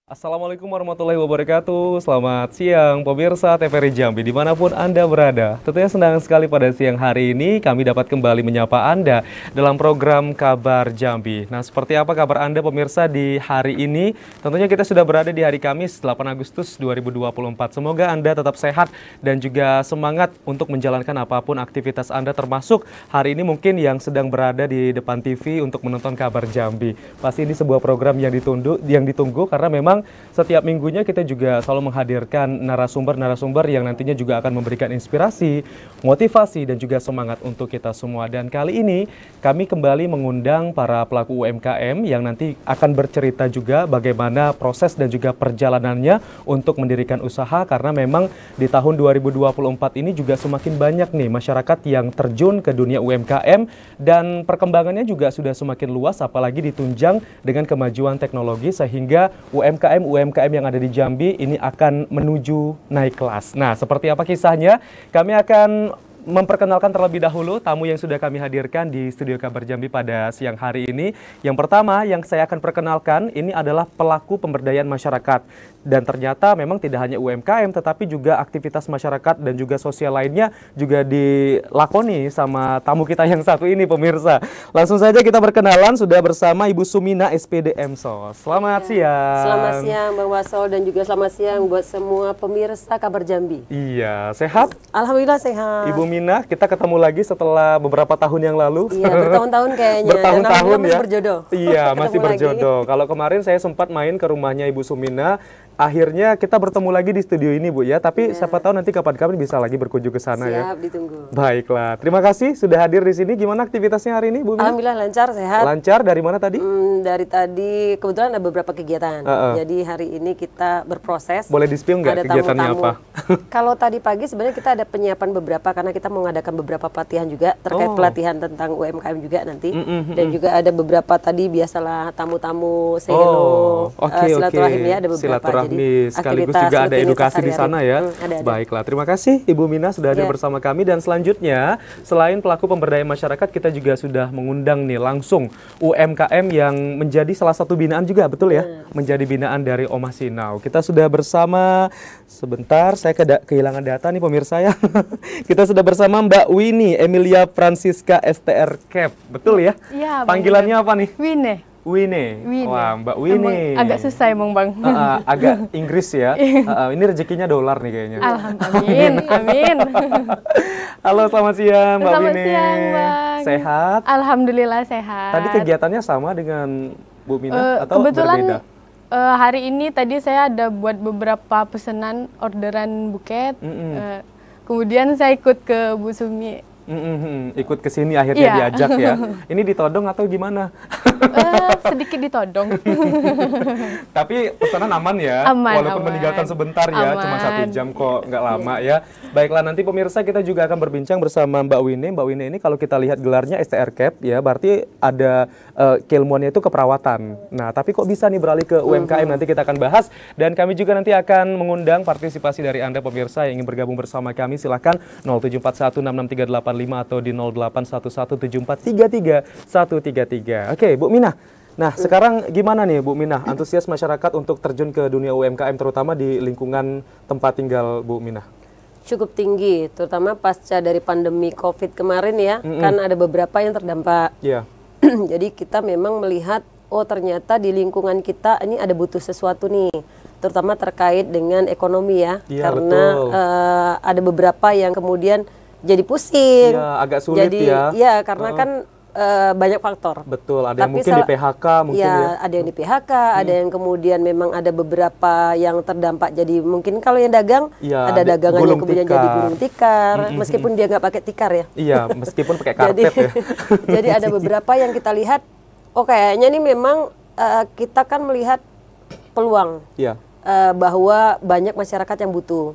Assalamualaikum warahmatullahi wabarakatuh. Selamat siang pemirsa TVRI Jambi dimanapun Anda berada. Tentunya senang sekali pada siang hari ini kami dapat kembali menyapa Anda dalam program Kabar Jambi. Nah, seperti apa kabar Anda pemirsa di hari ini? Tentunya kita sudah berada di hari Kamis 8 Agustus 2024. Semoga Anda tetap sehat dan juga semangat untuk menjalankan apapun aktivitas Anda, termasuk hari ini mungkin yang sedang berada di depan TV untuk menonton Kabar Jambi. Pasti ini sebuah program yang ditunggu karena memang setiap minggunya kita juga selalu menghadirkan narasumber-narasumber yang nantinya juga akan memberikan inspirasi, motivasi, dan juga semangat untuk kita semua. Dan kali ini kami kembali mengundang para pelaku UMKM yang nanti akan bercerita juga bagaimana proses dan juga perjalanannya untuk mendirikan usaha, karena memang di tahun 2024 ini juga semakin banyak nih masyarakat yang terjun ke dunia UMKM dan perkembangannya juga sudah semakin luas, apalagi ditunjang dengan kemajuan teknologi sehingga UMKM yang ada di Jambi ini akan menuju naik kelas. Nah, seperti apa kisahnya? Kami akan memperkenalkan terlebih dahulu tamu yang sudah kami hadirkan di studio Kabar Jambi pada siang hari ini. Yang pertama yang saya akan perkenalkan ini adalah pelaku pemberdayaan masyarakat. Dan ternyata memang tidak hanya UMKM tetapi juga aktivitas masyarakat dan juga sosial lainnya juga dilakoni sama tamu kita yang satu ini pemirsa. Langsung saja kita berkenalan, sudah bersama Ibu Sumina SPD MSOS. Selamat siang. Selamat siang Bang Wasol dan juga selamat siang buat semua pemirsa Kabar Jambi. Iya, sehat? Alhamdulillah sehat. Ibu Mina, kita ketemu lagi setelah beberapa tahun yang lalu. Iya, bertahun-tahun kayaknya. Bertahun-tahun ya. Masih berjodoh. Iya, masih berjodoh. Kalau kemarin saya sempat main ke rumahnya Ibu Sumina, akhirnya kita bertemu lagi di studio ini Bu ya. Tapi siapa tahu nanti kapan-kapan bisa lagi berkunjung ke sana. Siap, ya. ditunggu. Baiklah, terima kasih sudah hadir di sini. Gimana aktivitasnya hari ini Bu Mina? Alhamdulillah lancar, sehat. Lancar, dari mana tadi? Dari tadi kebetulan ada beberapa kegiatan. Jadi hari ini kita berproses. Boleh di-spill nggak kegiatannya apa? Kalau tadi pagi sebenarnya kita ada penyiapan beberapa karena kita mengadakan beberapa pelatihan juga terkait pelatihan tentang UMKM juga nanti. Dan juga ada beberapa tadi biasalah tamu-tamu hello, silaturahim ya, ada beberapa. Silaturahmi sekaligus juga ada edukasi di sana ya. Ada. Baiklah, terima kasih Ibu Mina sudah hadir bersama kami. Dan selanjutnya selain pelaku pemberdayaan masyarakat, kita juga sudah mengundang nih langsung UMKM yang menjadi salah satu binaan juga, betul ya? Menjadi binaan dari Omah Sinau. Kita sudah bersama, sebentar saya kehilangan data nih pemirsa ya. Kita sudah bersama Mbak Winnie Emilia Francisca STR Cap, betul ya? Iya. Panggilannya apa nih? Winnie. Wah, Mbak Winnie. Agak susah emang Bang. Agak Inggris ya. Ini rezekinya dolar nih kayaknya. Alhamdulillah, amin. Halo, selamat siang Mbak Winnie. Selamat siang Bang. Sehat? Alhamdulillah sehat. Tadi kegiatannya sama dengan Bu Mina atau kebetulan, berbeda? Hari ini tadi saya ada buat beberapa pesanan orderan buket. Kemudian saya ikut ke Bu Sumi. Ikut ke sini akhirnya diajak ya. Ini ditodong atau gimana? Sedikit ditodong. Tapi pesanan aman ya, walaupun meninggalkan sebentar ya, cuma 1 jam kok, nggak lama ya. Baiklah, nanti pemirsa kita juga akan berbincang bersama Mbak Winnie. Mbak Winnie ini kalau kita lihat gelarnya STR Cap ya, berarti ada keilmuannya itu keperawatan. Nah, tapi kok bisa nih beralih ke UMKM, nanti kita akan bahas. Dan kami juga nanti akan mengundang partisipasi dari Anda pemirsa yang ingin bergabung bersama kami. Silahkan 0741663385 atau di 0811743333. Oke, Bu Mina. Nah, sekarang gimana nih Bu Mina, antusias masyarakat untuk terjun ke dunia UMKM terutama di lingkungan tempat tinggal Bu Mina? Cukup tinggi, terutama pasca dari pandemi COVID kemarin ya, kan ada beberapa yang terdampak. Jadi kita memang melihat, oh ternyata di lingkungan kita ini ada butuh sesuatu nih, terutama terkait dengan ekonomi ya, karena ada beberapa yang kemudian jadi pusing, agak sulit ya karena kan banyak faktor. Betul, ada yang mungkin di PHK mungkin ya. Ada yang di PHK, ada yang kemudian memang ada beberapa yang terdampak. Jadi mungkin kalau yang dagang, ada dagangan yang kemudian jadi gulung tikar, meskipun dia nggak pakai tikar ya. Iya, meskipun pakai karpet ya. Jadi ada beberapa yang kita lihat, oh kayaknya ini memang kita kan melihat peluang bahwa banyak masyarakat yang butuh.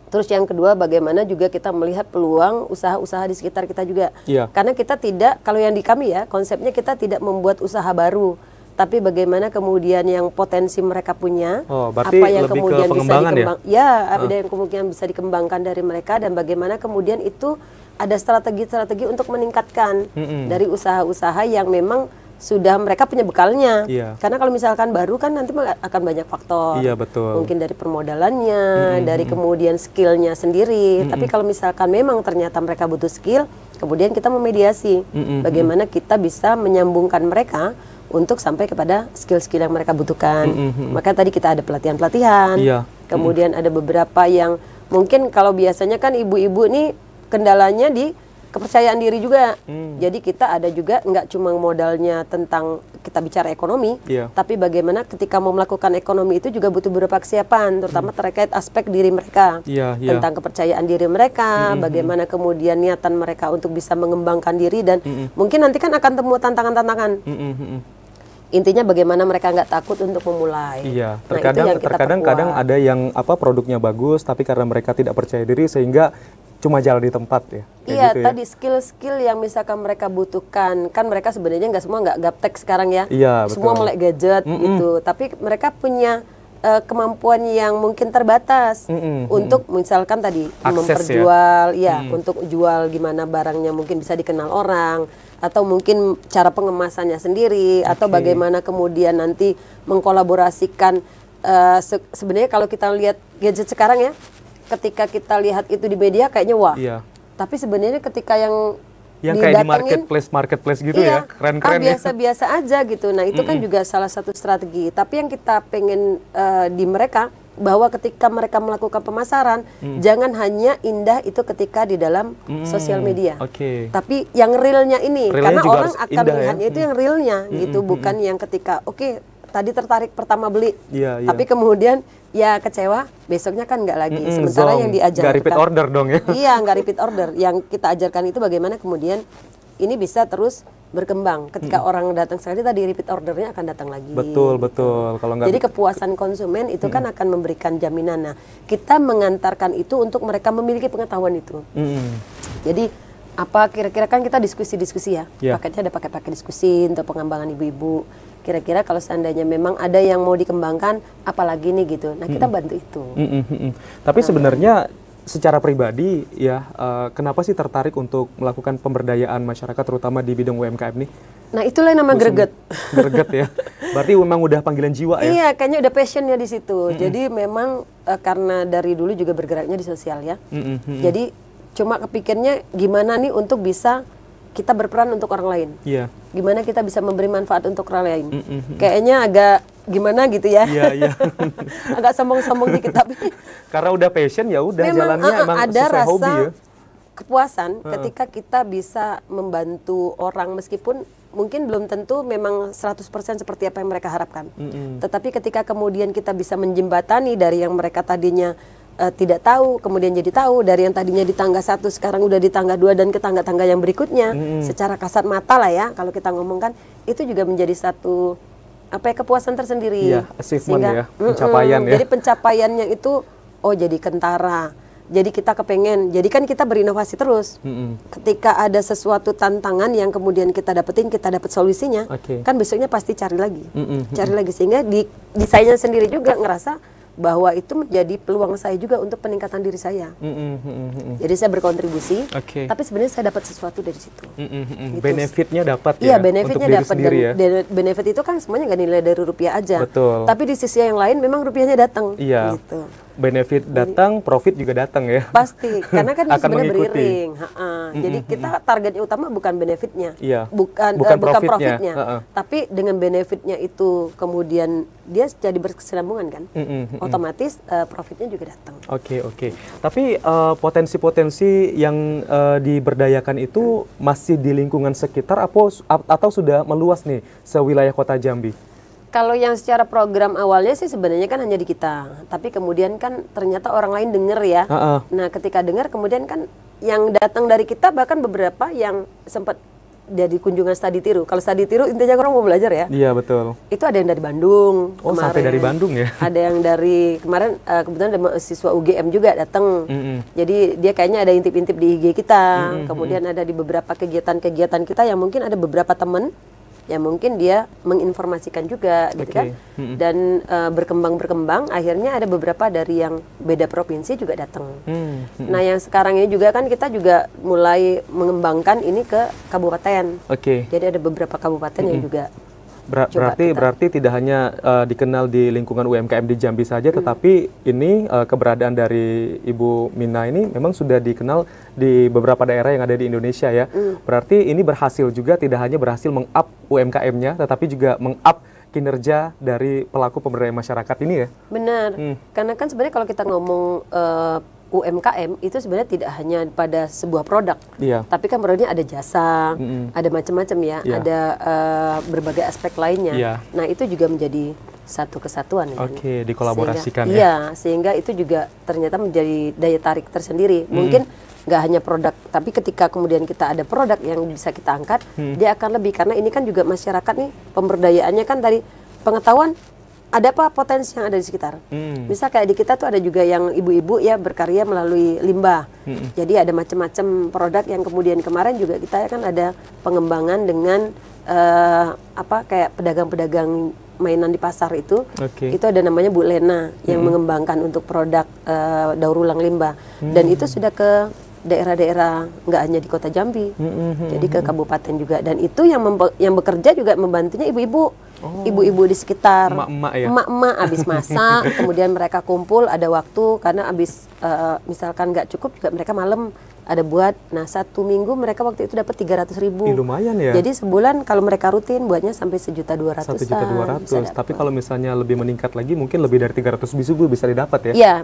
Terus yang kedua, bagaimana juga kita melihat peluang usaha-usaha di sekitar kita juga. Karena kita tidak, kalau yang di kami ya, konsepnya kita tidak membuat usaha baru, tapi bagaimana kemudian yang potensi mereka punya, apa yang kemudian bisa dikembangkan, ada yang kemudian bisa dikembangkan dari mereka, dan bagaimana kemudian itu ada strategi-strategi untuk meningkatkan dari usaha-usaha yang memang sudah mereka punya bekalnya. Iya. Karena kalau misalkan baru kan nanti akan banyak faktor. Iya, betul. Mungkin dari permodalannya, dari kemudian skillnya sendiri. Tapi kalau misalkan memang ternyata mereka butuh skill, kemudian kita memediasi bagaimana kita bisa menyambungkan mereka untuk sampai kepada skill-skill yang mereka butuhkan. Maka tadi kita ada pelatihan-pelatihan. Iya. Kemudian ada beberapa yang mungkin kalau biasanya kan ibu-ibu nih kendalanya di kepercayaan diri juga. Jadi kita ada juga nggak cuma modalnya tentang kita bicara ekonomi, tapi bagaimana ketika mau melakukan ekonomi itu juga butuh beberapa kesiapan, terutama terkait aspek diri mereka, tentang kepercayaan diri mereka, bagaimana kemudian niatan mereka untuk bisa mengembangkan diri dan mungkin nanti kan akan temu tantangan-tantangan. Intinya bagaimana mereka nggak takut untuk memulai. Iya, terkadang kadang ada yang produknya bagus, tapi karena mereka tidak percaya diri sehingga cuma jalan di tempat ya. Iya, gitu tadi skill-skill yang misalkan mereka butuhkan, kan mereka sebenarnya nggak gaptek sekarang ya. Iya, semua melek gadget gitu, tapi mereka punya kemampuan yang mungkin terbatas untuk misalkan tadi akses, memperjual, untuk jual gimana barangnya mungkin bisa dikenal orang, atau mungkin cara pengemasannya sendiri, atau bagaimana kemudian nanti mengkolaborasikan. Sebenarnya kalau kita lihat gadget sekarang ya, ketika kita lihat itu di media kayaknya wah. Tapi sebenarnya ketika yang kayak di marketplace gitu ya, keren-keren biasa-biasa aja gitu. Nah itu kan juga salah satu strategi. Tapi yang kita pengen di mereka bahwa ketika mereka melakukan pemasaran, jangan hanya indah itu ketika di dalam sosial media. Tapi yang realnya ini, karena orang akan melihatnya itu yang realnya gitu, bukan yang ketika tadi tertarik pertama beli, tapi kemudian ya kecewa, besoknya kan nggak lagi. Sementara yang diajarkan nggak repeat order dong ya. Iya, nggak repeat order. Yang kita ajarkan itu bagaimana kemudian ini bisa terus berkembang. Ketika orang datang sekali tadi repeat ordernya akan datang lagi. Betul. Kalau nggak, jadi kepuasan konsumen itu kan akan memberikan jaminan. Nah, kita mengantarkan itu untuk mereka memiliki pengetahuan itu. Jadi apa kira-kira kan kita diskusi-diskusi ya. Paketnya ada paket-paket diskusi untuk pengembangan ibu-ibu. Kira-kira kalau seandainya memang ada yang mau dikembangkan, apalagi nih gitu. Nah kita bantu itu. Tapi sebenarnya secara pribadi ya, kenapa sih tertarik untuk melakukan pemberdayaan masyarakat terutama di bidang UMKM nih? Nah itulah yang nama greget. Greget ya. Berarti memang udah panggilan jiwa ya? Iya, kayaknya udah passionnya di situ. Jadi memang karena dari dulu juga bergeraknya di sosial ya. Jadi cuma kepikirnya gimana nih untuk bisa kita berperan untuk orang lain. Gimana kita bisa memberi manfaat untuk orang lain. Kayaknya agak gimana gitu ya. Agak sombong-sombong dikit tapi karena udah passion ya udah jalannya emang ada sesuai rasa hobi ya. Kepuasan ketika kita bisa membantu orang meskipun mungkin belum tentu memang 100% seperti apa yang mereka harapkan. Tetapi ketika kemudian kita bisa menjembatani dari yang mereka tadinya tidak tahu, kemudian jadi tahu, dari yang tadinya di tangga 1 sekarang udah di tangga 2 dan ke tangga-tangga yang berikutnya, secara kasat mata lah ya, kalau kita ngomongkan, itu juga menjadi satu kepuasan tersendiri. Achievement ya, pencapaian ya. Jadi pencapaiannya itu, jadi kentara. Jadi kita kepengen, jadi kan kita berinovasi terus. Ketika ada sesuatu tantangan yang kemudian kita dapetin, kita dapat solusinya, kan besoknya pasti cari lagi. Cari lagi, sehingga di desainnya sendiri juga ngerasa bahwa itu menjadi peluang saya juga untuk peningkatan diri saya. Jadi saya berkontribusi, tapi sebenarnya saya dapat sesuatu dari situ. Gitu. Benefitnya dapat ya? Iya, benefitnya dapat. Dan benefit itu kan semuanya nggak nilai dari rupiah aja. Betul. Tapi di sisi yang lain memang rupiahnya datang. Gitu. Benefit datang, profit juga datang ya? Pasti, karena kan itu sebenarnya beriring. Jadi kita targetnya utama bukan benefitnya, bukan profitnya. Tapi dengan benefitnya itu kemudian dia jadi berkesinambungan kan, otomatis profitnya juga datang. Oke. Tapi potensi-potensi yang diberdayakan itu masih di lingkungan sekitar atau sudah meluas nih sewilayah Kota Jambi? Kalau yang secara program awalnya sih sebenarnya kan hanya di kita, tapi kemudian kan ternyata orang lain dengar ya. Nah ketika dengar kemudian kan yang datang dari kita bahkan beberapa yang sempat jadi kunjungan studi tiru. Kalau studi tiru intinya orang mau belajar ya. Iya betul. Itu ada yang dari Bandung. Sampai dari Bandung ya? Ada yang dari kemarin kebetulan ada mahasiswa UGM juga datang. Jadi dia kayaknya ada intip-intip di IG kita. Kemudian ada di beberapa kegiatan-kegiatan kita yang mungkin ada beberapa teman ya mungkin dia menginformasikan juga gitu kan. Dan berkembang akhirnya ada beberapa dari yang beda provinsi juga datang. Nah, yang sekarang ini juga kan kita juga mulai mengembangkan ini ke kabupaten. Jadi ada beberapa kabupaten yang juga Berarti tidak hanya dikenal di lingkungan UMKM di Jambi saja, tetapi ini keberadaan dari Ibu Mina ini memang sudah dikenal di beberapa daerah yang ada di Indonesia ya. Berarti ini berhasil juga, tidak hanya berhasil meng-up UMKM-nya, tetapi juga meng-up kinerja dari pelaku pemberdayaan masyarakat ini ya. Benar, karena kan sebenarnya kalau kita ngomong UMKM itu sebenarnya tidak hanya pada sebuah produk, tapi kan produknya ada jasa, ada macam-macam ya, ada berbagai aspek lainnya. Nah, itu juga menjadi satu kesatuan. Dikolaborasikan sehingga itu juga ternyata menjadi daya tarik tersendiri. Mungkin nggak hanya produk, tapi ketika kemudian kita ada produk yang bisa kita angkat, dia akan lebih, karena ini kan juga masyarakat nih pemberdayaannya kan dari pengetahuan. Ada apa potensi yang ada di sekitar. Misal kayak di kita tuh ada juga yang ibu-ibu ya berkarya melalui limbah. Jadi ada macam-macam produk yang kemudian kemarin juga kita kan ada pengembangan dengan kayak pedagang-pedagang mainan di pasar itu. Itu ada namanya Bu Lena yang mengembangkan untuk produk daur ulang limbah. Dan itu sudah ke daerah-daerah, nggak hanya di Kota Jambi, jadi ke kabupaten juga. Dan itu yang bekerja juga membantunya ibu-ibu. Ibu-ibu di sekitar, emak-emak habis masak, kemudian mereka kumpul, ada waktu, karena habis misalkan nggak cukup juga mereka malam ada buat. Nah, 1 minggu mereka waktu itu dapat 300.000. Lumayan ya. Jadi sebulan kalau mereka rutin buatnya sampai 1.200.000. 1.200.000. Tapi kalau misalnya lebih meningkat lagi, mungkin lebih dari 300 bisa didapat ya? Iya.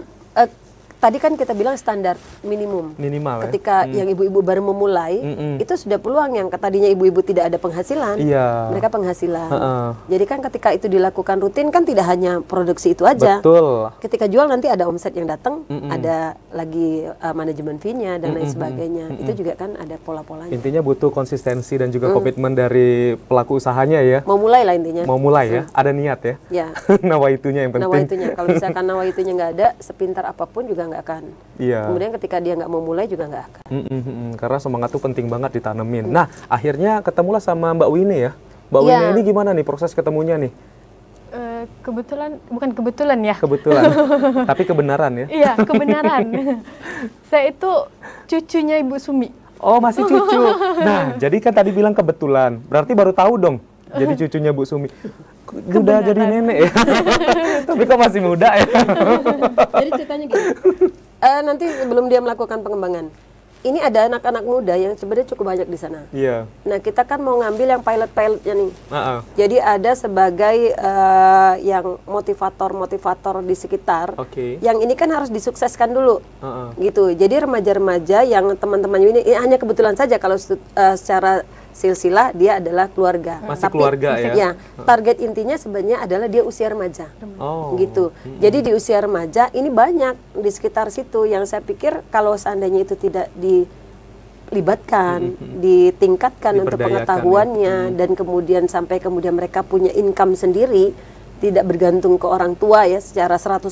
Tadi kan kita bilang standar minimal ketika yang ibu-ibu baru memulai, itu sudah peluang yang tadinya ibu-ibu tidak ada penghasilan, mereka penghasilan. Jadi kan ketika itu dilakukan rutin kan tidak hanya produksi itu aja. Ketika jual nanti ada omset yang datang, ada lagi manajemen fee-nya dan lain sebagainya. Itu juga kan ada pola-polanya. Intinya butuh konsistensi dan juga komitmen dari pelaku usahanya ya. Mau mulai lah intinya. Mau mulai ya, ada niat ya. Nawaitunya yang penting. Nawaitunya, kalau misalkan nawaitunya nggak ada, sepintar apapun juga nggak akan. Kemudian ketika dia nggak mau mulai juga nggak akan. Karena semangat tuh penting banget ditanemin. Nah, akhirnya ketemulah sama Mbak Wini ya. Mbak Wini ini gimana nih proses ketemunya nih? Bukan kebetulan ya. Kebetulan, tapi kebenaran ya. Iya, kebenaran. Saya itu cucunya Ibu Sumi. Oh, masih cucu. Nah, jadi kan tadi bilang kebetulan, berarti baru tahu dong. Jadi cucunya Bu Sumi. Udah jadi nenek ya. Tapi kok masih muda ya. Jadi ceritanya gini. Nanti sebelum dia melakukan pengembangan, ini ada anak-anak muda yang sebenarnya cukup banyak di sana. Nah, kita kan mau ngambil yang pilot-pilotnya nih. Jadi ada sebagai yang motivator-motivator di sekitar. Yang ini kan harus disukseskan dulu. Gitu. Jadi remaja-remaja yang teman-temannya ini hanya kebetulan saja kalau secara silsilah dia adalah keluarga. Masih keluarga ya? Target intinya sebenarnya adalah dia usia remaja. Gitu. Jadi di usia remaja ini banyak di sekitar situ yang saya pikir kalau seandainya itu tidak dilibatkan, ditingkatkan untuk pengetahuannya dan kemudian sampai kemudian mereka punya income sendiri, tidak bergantung ke orang tua ya secara 100%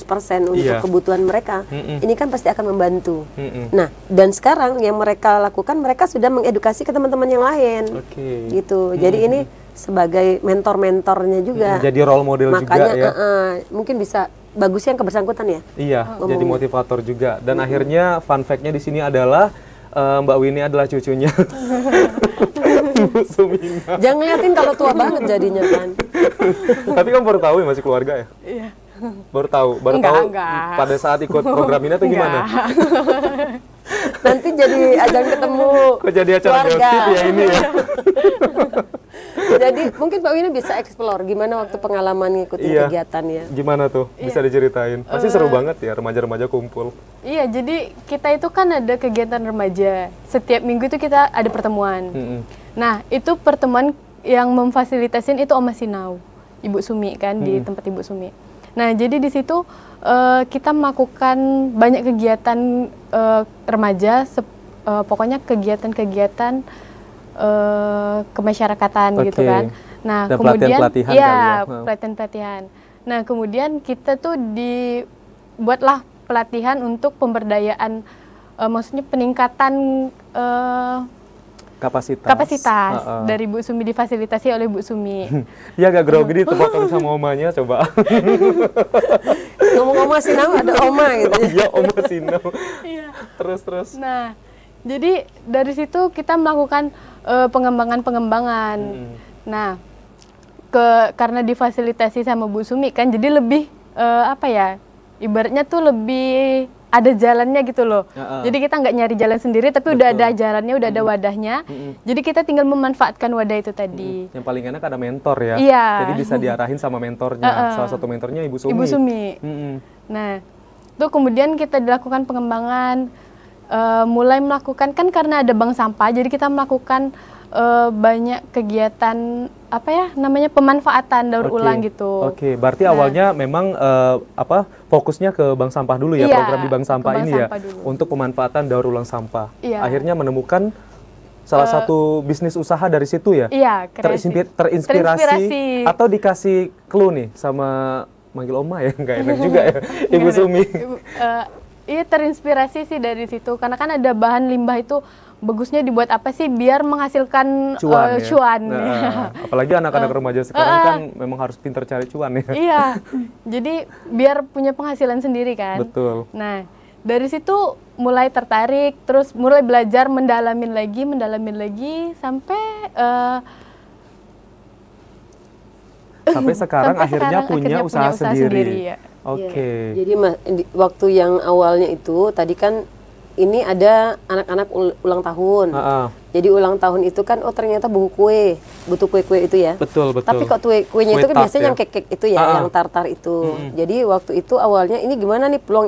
untuk kebutuhan mereka. Ini kan pasti akan membantu. Nah, dan sekarang yang mereka lakukan, mereka sudah mengedukasi ke teman-teman yang lain. Gitu. Jadi ini sebagai mentor-mentornya juga. Jadi role model makanya, juga ya. Mungkin bisa bagus yang kebersangkutan ya. Jadi motivator juga. Dan akhirnya fun fact-nya di sini adalah Mbak Wini adalah cucunya Bu Sumina. Jangan ngeliatin kalau tua banget jadinya kan. Tapi kamu baru tahu ya masih keluarga ya? Iya. Baru tahu pada saat ikut program ini atau gimana? Nanti jadi ajang ketemu kok jadi acara gosip ya ini ya. Jadi mungkin Mbak Wina bisa explore gimana waktu pengalaman ngikutin kegiatannya. Gimana tuh? Bisa diceritain? Pasti seru banget ya remaja-remaja kumpul. Iya, jadi kita itu kan ada kegiatan remaja. Setiap minggu itu kita ada pertemuan. Nah, itu pertemuan yang memfasilitasin itu Oma Sinau, Ibu Sumi kan, di tempat Ibu Sumi. Nah, jadi di situ kita melakukan banyak kegiatan remaja, pokoknya kegiatan-kegiatan kemasyarakatan gitu kan. Nah, dan kemudian pelatihan-pelatihan. Nah, kemudian kita tuh dibuatlah pelatihan untuk pemberdayaan, maksudnya peningkatan kapasitas dari Bu Sumi, difasilitasi oleh Bu Sumi. Ya agak grogi ditepatkan sama omanya, coba. Ngomong Oma Sinau ada Oma gitu. Iya, Oma Sinau. Iya. Terus. Nah, jadi dari situ kita melakukan pengembangan. Nah, karena difasilitasi sama Bu Sumi kan, jadi lebih ibaratnya tuh lebih ada jalannya gitu loh. Jadi kita nggak nyari jalan sendiri, tapi udah ada jalannya, udah ada wadahnya. Jadi kita tinggal memanfaatkan wadah itu tadi. Yang paling enak ada mentor ya. Iya. Jadi bisa diarahin sama mentornya. Salah satu mentornya Ibu Sumi. Ibu Sumi. Nah, itu kemudian kita dilakukan pengembangan, mulai melakukan, kan karena ada bank sampah, jadi kita melakukan banyak kegiatan pemanfaatan daur ulang gitu. Oke, berarti awalnya memang fokusnya ke bank sampah dulu ya, program di bank sampah ini ya, untuk pemanfaatan daur ulang sampah. Akhirnya menemukan salah satu bisnis usaha dari situ ya. Iya, terinspirasi atau dikasih clue nih sama manggil Oma ya, nggak enak juga ya, Ibu Sumi. Iya, terinspirasi sih dari situ, karena kan ada bahan limbah itu bagusnya dibuat apa sih biar menghasilkan cuan. Nah, apalagi anak-anak remaja sekarang kan memang harus pintar cari cuan ya. Iya, jadi biar punya penghasilan sendiri kan. Betul. Nah, dari situ mulai tertarik, terus mulai belajar, mendalamin lagi sampai sekarang akhirnya punya usaha sendiri. Ya. Oke. Ya, jadi waktu yang awalnya itu tadi kan ini ada anak-anak ulang tahun. Jadi ulang tahun itu kan ternyata butuh kue itu ya. Betul. Tapi kok kuenya itu kan biasanya yang kek itu ya, yang tartar itu. Jadi waktu itu awalnya ini gimana nih peluang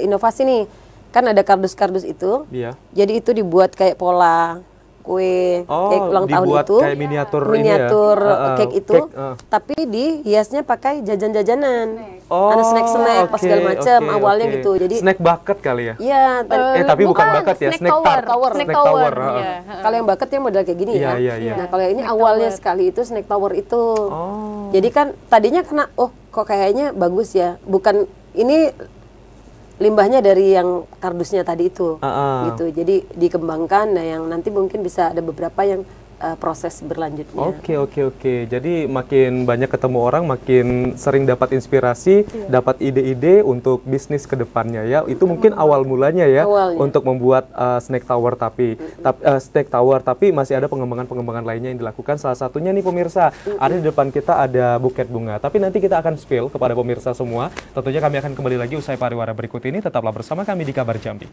inovasi nih? Kan ada kardus-kardus itu. Iya. Jadi itu dibuat kayak pola kue cake ulang tahun itu, kayak miniatur cake itu, tapi dihiasnya pakai jajan-jajanan, ada snack pas segala macam awalnya gitu. Jadi snack bucket kali ya? Iya, tapi bukan bucket ya, snack tower. Kalau yang bucket yang model kayak gini ya. Nah kalau ini awalnya sekali itu snack tower itu. Jadi kan tadinya karena kok kayaknya bagus ya, bukan ini limbahnya dari yang kardusnya tadi itu, gitu. Jadi dikembangkan, nah yang nanti mungkin bisa ada beberapa yang proses berlanjutnya. Oke. Jadi makin banyak ketemu orang, makin sering dapat inspirasi, dapat ide-ide untuk bisnis ke depannya ya. Itu mungkin awal mulanya ya, untuk membuat snack tower tapi masih ada pengembangan lainnya yang dilakukan. Salah satunya nih pemirsa, ada di depan kita ada buket bunga. Tapi nanti kita akan spill kepada pemirsa semua. Tentunya kami akan kembali lagi usai pariwara berikut ini. Tetaplah bersama kami di Kabar Jambi.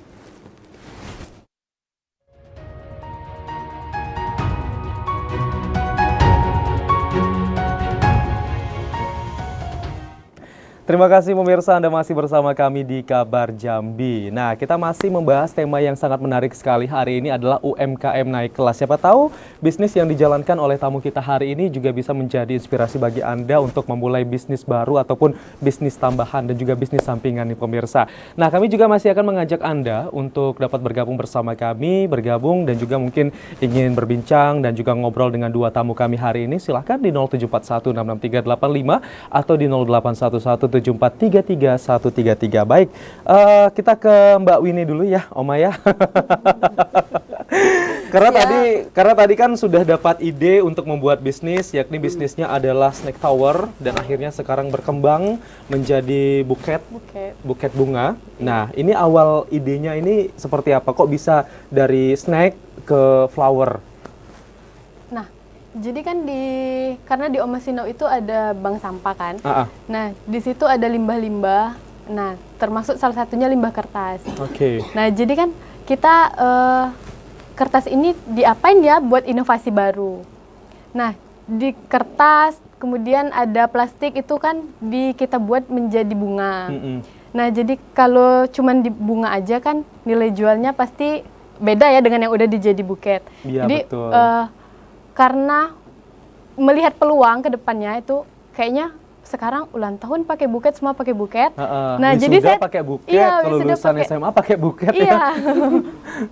Terima kasih pemirsa, Anda masih bersama kami di Kabar Jambi. Nah, kita masih membahas tema yang sangat menarik sekali hari ini adalah UMKM naik kelas. Siapa tahu bisnis yang dijalankan oleh tamu kita hari ini juga bisa menjadi inspirasi bagi Anda untuk memulai bisnis baru ataupun bisnis tambahan dan juga bisnis sampingan nih pemirsa. Nah, kami juga masih akan mengajak Anda untuk dapat bergabung bersama kami, dan juga mungkin ingin berbincang dan juga ngobrol dengan dua tamu kami hari ini. Silahkan di 074166385 atau di 0811743333. Baik, kita ke Mbak Winnie dulu ya, Oma ya. Karena tadi kan sudah dapat ide untuk membuat bisnis, yakni bisnisnya adalah snack tower dan akhirnya sekarang berkembang menjadi buket bunga. Nah, ini awal idenya ini seperti apa? Kok bisa dari snack ke flower? Jadi kan karena di Oma Sinau itu ada bank sampah kan. Nah, di situ ada limbah-limbah. Nah, termasuk salah satunya limbah kertas. Nah, jadi kan kita kertas ini diapain ya buat inovasi baru. Nah, di kertas kemudian ada plastik itu kan kita buat menjadi bunga. Nah, jadi kalau cuman di bunga aja kan nilai jualnya pasti beda ya dengan yang udah dijadi buket. Iya, jadi betul. Karena melihat peluang ke depannya itu kayaknya sekarang ulang tahun pakai buket, semua pakai buket. Nah, jadi saya pakai buket, kalau lulusan SMA pakai buket ya.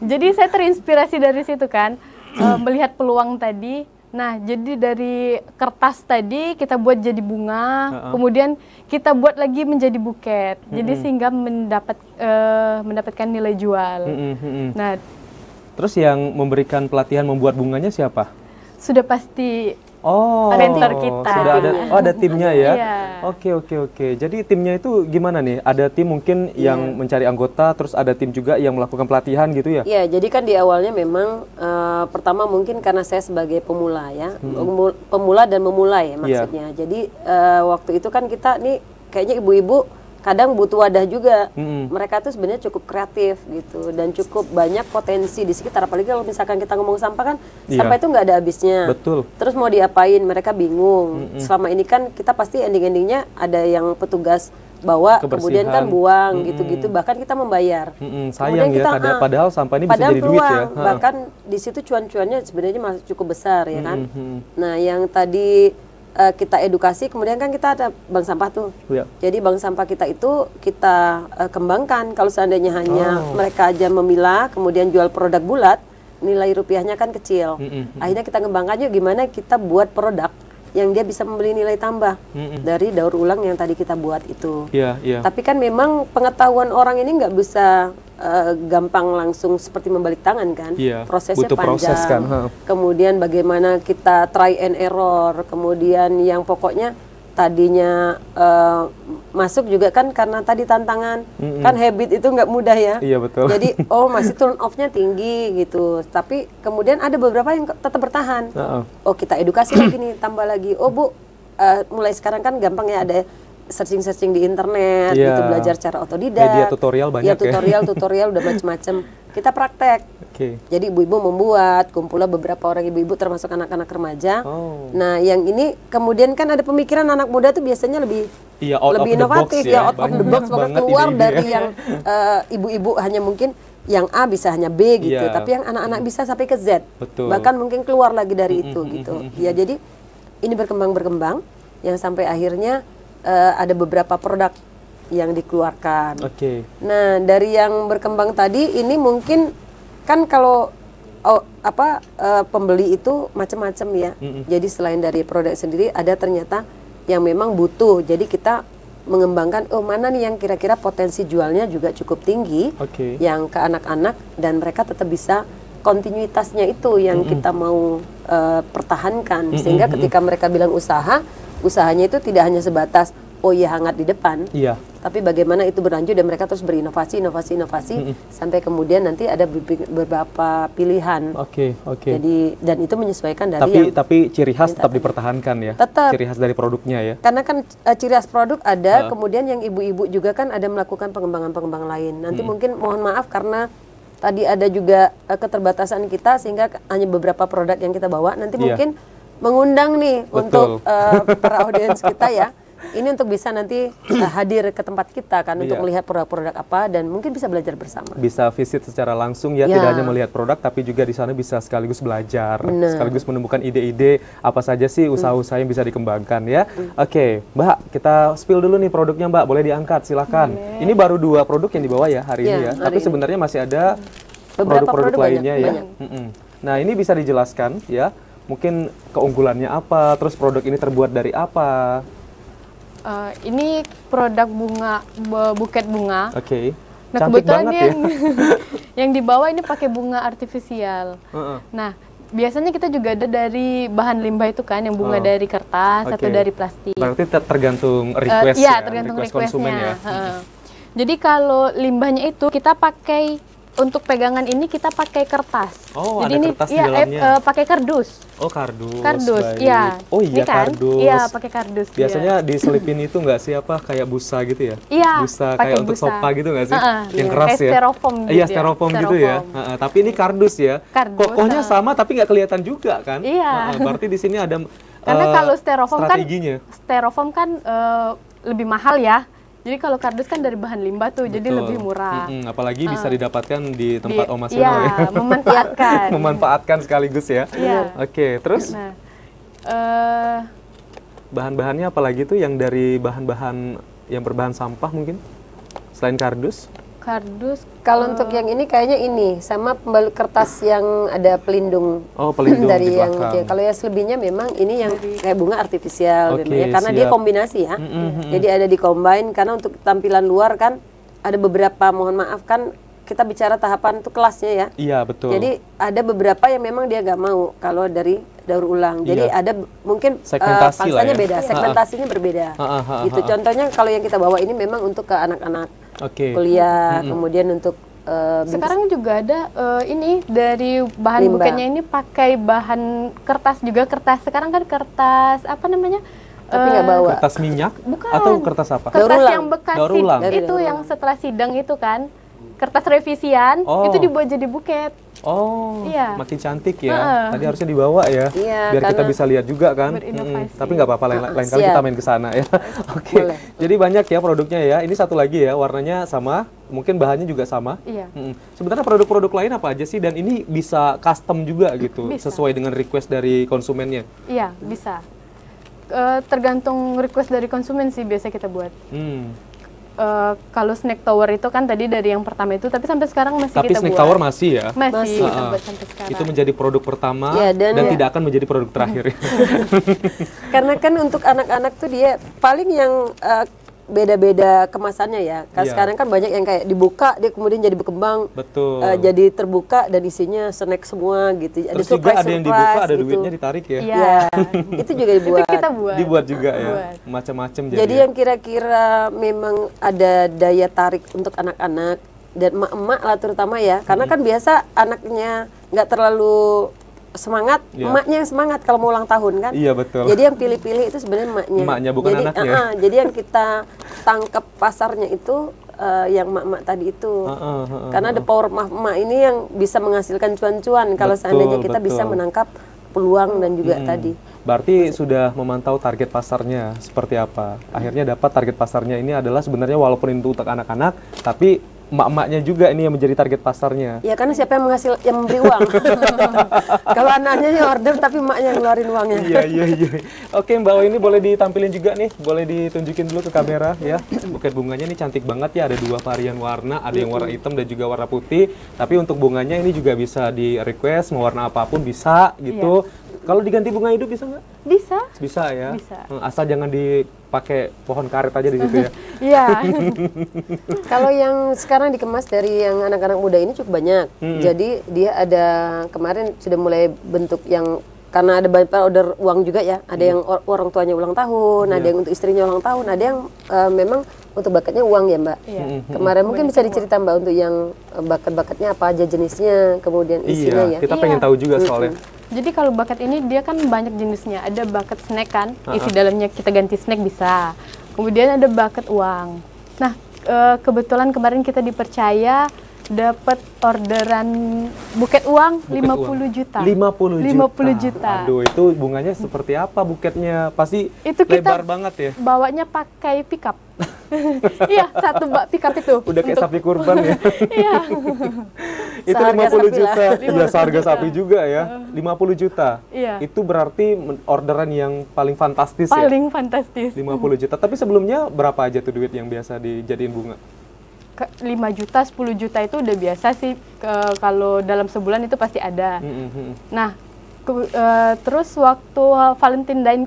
Jadi saya terinspirasi dari situ kan, melihat peluang tadi. Nah, jadi dari kertas tadi kita buat jadi bunga, kemudian kita buat lagi menjadi buket. Jadi sehingga mendapatkan nilai jual. Nah, Terus yang memberikan pelatihan membuat bunganya siapa? Sudah pasti mentor kita. Sudah ada timnya ya? Iya. Oke. Jadi timnya itu gimana nih? Ada tim mungkin yang mencari anggota, terus ada tim juga yang melakukan pelatihan gitu ya? Iya, jadi kan di awalnya memang pertama mungkin karena saya sebagai pemula ya, pemula dan memulai maksudnya. Jadi waktu itu kan kita nih kayaknya ibu-ibu kadang butuh wadah juga. Mereka tuh sebenarnya cukup kreatif gitu dan cukup banyak potensi di sekitar. Apalagi kalau misalkan kita ngomong sampah kan, sampah itu nggak ada habisnya. Betul. Terus mau diapain? Mereka bingung. Selama ini kan kita pasti ending-endingnya ada yang petugas bawa, kemudian kan buang gitu-gitu. Bahkan kita membayar. Sayang kita, ya, padahal sampah ini bisa jadi duit ya. Bahkan di situ cuan-cuannya sebenarnya masih cukup besar ya kan. Nah, yang tadi kita edukasi, kemudian kan kita ada bank sampah tuh. Jadi bank sampah kita itu kita kembangkan. Kalau seandainya hanya mereka aja memilah, kemudian jual produk bulat, nilai rupiahnya kan kecil. Akhirnya kita kembangkan yuk gimana kita buat produk yang dia bisa membeli nilai tambah dari daur ulang yang tadi kita buat itu. Tapi kan memang pengetahuan orang ini nggak bisa gampang langsung seperti membalik tangan kan. Prosesnya butuh panjang. Proses kan. Kemudian bagaimana kita try and error. Kemudian yang pokoknya tadinya masuk juga kan karena tadi tantangan. Kan habit itu nggak mudah ya. Iya betul. Jadi masih turn off-nya tinggi gitu. Tapi kemudian ada beberapa yang tetap bertahan. Kita edukasi lagi nih, tambah lagi. Bu, mulai sekarang kan gampang ya, ada searching di internet, gitu, belajar cara otodidak. Media tutorial banyak ya. Tutorial udah macam-macam. Kita praktek. Jadi ibu-ibu membuat, kumpullah beberapa orang ibu-ibu termasuk anak-anak remaja. Nah, yang ini kemudian kan ada pemikiran anak muda tuh biasanya lebih inovatif ya, out of the box, keluar dari yang ibu-ibu hanya mungkin yang A bisa hanya B gitu, tapi yang anak-anak bisa sampai ke Z. Bahkan mungkin keluar lagi dari itu gitu. Ya, jadi ini berkembang yang sampai akhirnya ada beberapa produk yang dikeluarkan. Nah, dari yang berkembang tadi ini mungkin kan kalau pembeli itu macam-macam ya. Jadi selain dari produk sendiri ada ternyata yang memang butuh. Jadi kita mengembangkan mana nih yang kira-kira potensi jualnya juga cukup tinggi, yang ke anak-anak dan mereka tetap bisa kontinuitasnya itu yang kita mau pertahankan. Sehingga ketika mereka bilang usahanya itu tidak hanya sebatas hangat di depan, tapi bagaimana itu berlanjut dan mereka terus berinovasi, sampai kemudian nanti ada beberapa pilihan. Jadi dan itu menyesuaikan dari tapi ciri khas tetap dipertahankan ya. Tetap. Ciri khas dari produknya ya. Karena kan ciri khas produk ada, kemudian yang ibu-ibu juga kan ada melakukan pengembangan lain. Nanti mungkin mohon maaf karena tadi ada juga keterbatasan kita sehingga hanya beberapa produk yang kita bawa. Nanti mungkin mengundang nih untuk para audiens kita ya. Ini untuk bisa nanti hadir ke tempat kita kan untuk melihat produk-produk apa dan mungkin bisa belajar bersama. Bisa visit secara langsung ya, tidak hanya melihat produk tapi juga di sana bisa sekaligus belajar, sekaligus menemukan ide-ide apa saja sih usaha-usaha yang bisa dikembangkan ya. Mbak, kita spill dulu nih produknya Mbak, boleh diangkat silakan. Ini baru 2 produk yang dibawa ya hari ini ya, tapi sebenarnya masih ada produk-produk lainnya ya. Nah, ini bisa dijelaskan ya, mungkin keunggulannya apa, terus produk ini terbuat dari apa? Ini produk buket bunga. Nah, cantik kebetulan banget yang dibawa ini pakai bunga artifisial. Nah, biasanya kita juga ada dari bahan limbah itu kan, yang bunga dari kertas atau dari plastik. Berarti tergantung request tergantung request konsumen ya. Jadi kalau limbahnya itu kita pakai untuk pegangan ini kita pakai kertas. Jadi ada ini kertas di dalamnya. Pakai kardus. Kardus. Kardus, baik. iya. Ini kan? Kardus. Iya, pakai kardus. Biasanya diselipin itu nggak sih kayak busa gitu ya? Iya. Busa kayak untuk sofa gitu nggak sih? Yang keras ya. Styrofoam gitu. Iya, styrofoam gitu ya. Tapi ini kardus ya. Kokohnya sama tapi nggak kelihatan juga kan? Iya. Berarti di sini ada karena kalau styrofoam kan lebih mahal ya. Jadi kalau kardus kan dari bahan limbah tuh, jadi lebih murah. Apalagi bisa didapatkan di tempat Oma Seno ya. Memanfaatkan. Memanfaatkan sekaligus ya. Terus? Nah, bahan-bahannya apalagi tuh yang dari bahan-bahan yang berbahan sampah mungkin? Selain kardus? Kalau untuk yang ini kayaknya ini sama pembalut kertas yang ada pelindung. Pelindung dari di belakang. Kalau yang selebihnya memang ini yang kayak bunga artifisial karena dia kombinasi ya. Jadi ada di combine karena untuk tampilan luar kan ada beberapa, mohon maaf kan kita bicara tahapan itu kelasnya ya. Iya, betul. Jadi ada beberapa yang memang dia nggak mau kalau dari daur ulang. Jadi ada mungkin segmentasi pangsanya ya. beda, segmentasinya berbeda. Gitu. Contohnya kalau yang kita bawa ini memang untuk ke anak-anak kuliah, kemudian untuk sekarang juga ada ini dari bahan buketnya ini pakai bahan kertas juga, kertas sekarang kan kertas apa namanya? Tapi nggak bawa. Kertas minyak? Bukan. Atau kertas apa? Kertas yang bekas daur ulang. itu yang setelah sidang itu kan. Kertas revisian itu dibuat jadi buket. Oh, makin cantik ya. Tadi harusnya dibawa ya, biar kita bisa lihat juga kan. Tapi nggak apa-apa, lain kali kita main ke sana ya. Oke. Jadi banyak ya produknya ya. Ini satu lagi ya, warnanya sama, mungkin bahannya juga sama. Iya. Sebenarnya produk-produk lain apa aja sih? Dan ini bisa custom juga gitu, sesuai dengan request dari konsumennya. Iya, bisa. Tergantung request dari konsumen sih biasa kita buat. Kalau snack tower itu kan tadi dari yang pertama itu, tapi sampai sekarang masih tapi kita snack buat. tower masih ya? Masih kita buat sampai sekarang. Itu menjadi produk pertama dan tidak akan menjadi produk terakhir. Karena kan untuk anak-anak tuh dia paling yang beda-beda kemasannya ya. Sekarang kan banyak yang kayak dibuka dia kemudian jadi berkembang. Betul. Jadi terbuka dan isinya snack semua gitu. Terus juga ada yang dibuka, ada duitnya ditarik ya. Iya. Itu juga dibuat. Itu kita buat. Dibuat juga ya. Macam-macam jadi yang kira-kira memang ada daya tarik untuk anak-anak dan emak-emak lah terutama ya. Karena kan biasa anaknya nggak terlalu semangat, emaknya yang semangat kalau mau ulang tahun kan. Iya, betul. Jadi yang pilih-pilih itu sebenarnya emaknya. Emaknya bukan anaknya. Jadi yang kita tangkap pasarnya itu yang emak-emak tadi itu. Karena the power emak ini yang bisa menghasilkan cuan-cuan kalau seandainya kita bisa menangkap peluang dan juga tadi. Berarti sudah memantau target pasarnya seperti apa. Akhirnya dapat target pasarnya ini adalah sebenarnya walaupun itu untuk anak-anak, tapi emak-emaknya juga ini yang menjadi target pasarnya. Ya karena siapa yang memberi uang. Kalau anaknya yang order tapi emaknya yang ngeluarin uangnya. Iya. Oke, Mbak ini boleh ditampilin juga nih, boleh ditunjukin dulu ke kamera ya. Buket bunganya ini cantik banget ya, ada dua varian warna, ada yang warna hitam dan juga warna putih. Tapi untuk bunganya ini juga bisa di request mau warna apapun bisa gitu. Kalau diganti bunga hidup bisa nggak? Bisa. Bisa ya. Bisa. Asal jangan dipakai pohon karet aja di situ ya. Iya. Kalau yang sekarang dikemas dari yang anak-anak muda ini cukup banyak. Jadi dia ada kemarin sudah mulai bentuk yang karena ada banyak order uang juga ya. Ada yang orang tuanya ulang tahun, ada yang untuk istrinya ulang tahun, ada yang memang untuk bakatnya uang ya Mbak. Kemarin mungkin bisa dicerita Mbak untuk yang bakat-bakatnya apa aja jenisnya, kemudian isinya ya. Kita pengen tahu juga soalnya. Jadi kalau bakat ini dia kan banyak jenisnya. Ada bakat snack kan, isi dalamnya kita ganti snack bisa. Kemudian ada bakat uang. Nah, kebetulan kemarin kita dipercaya dapat orderan buket uang 50 juta. 50 juta. Aduh, itu bunganya seperti apa buketnya? Pasti itu lebar banget ya. Bawanya pakai pickup. Iya, satu bak pickup itu. Udah kayak sapi kurban ya. Iya. Itu 50 juta. Iya, seharga sapi juga ya. 50 juta. Iya. Itu berarti orderan yang paling fantastis ya. Paling fantastis. 50 juta. Tapi sebelumnya berapa aja tuh duit yang biasa dijadiin bunga? 5 juta, 10 juta itu udah biasa sih. Kalau dalam sebulan itu pasti ada. Nah, terus waktu Valentine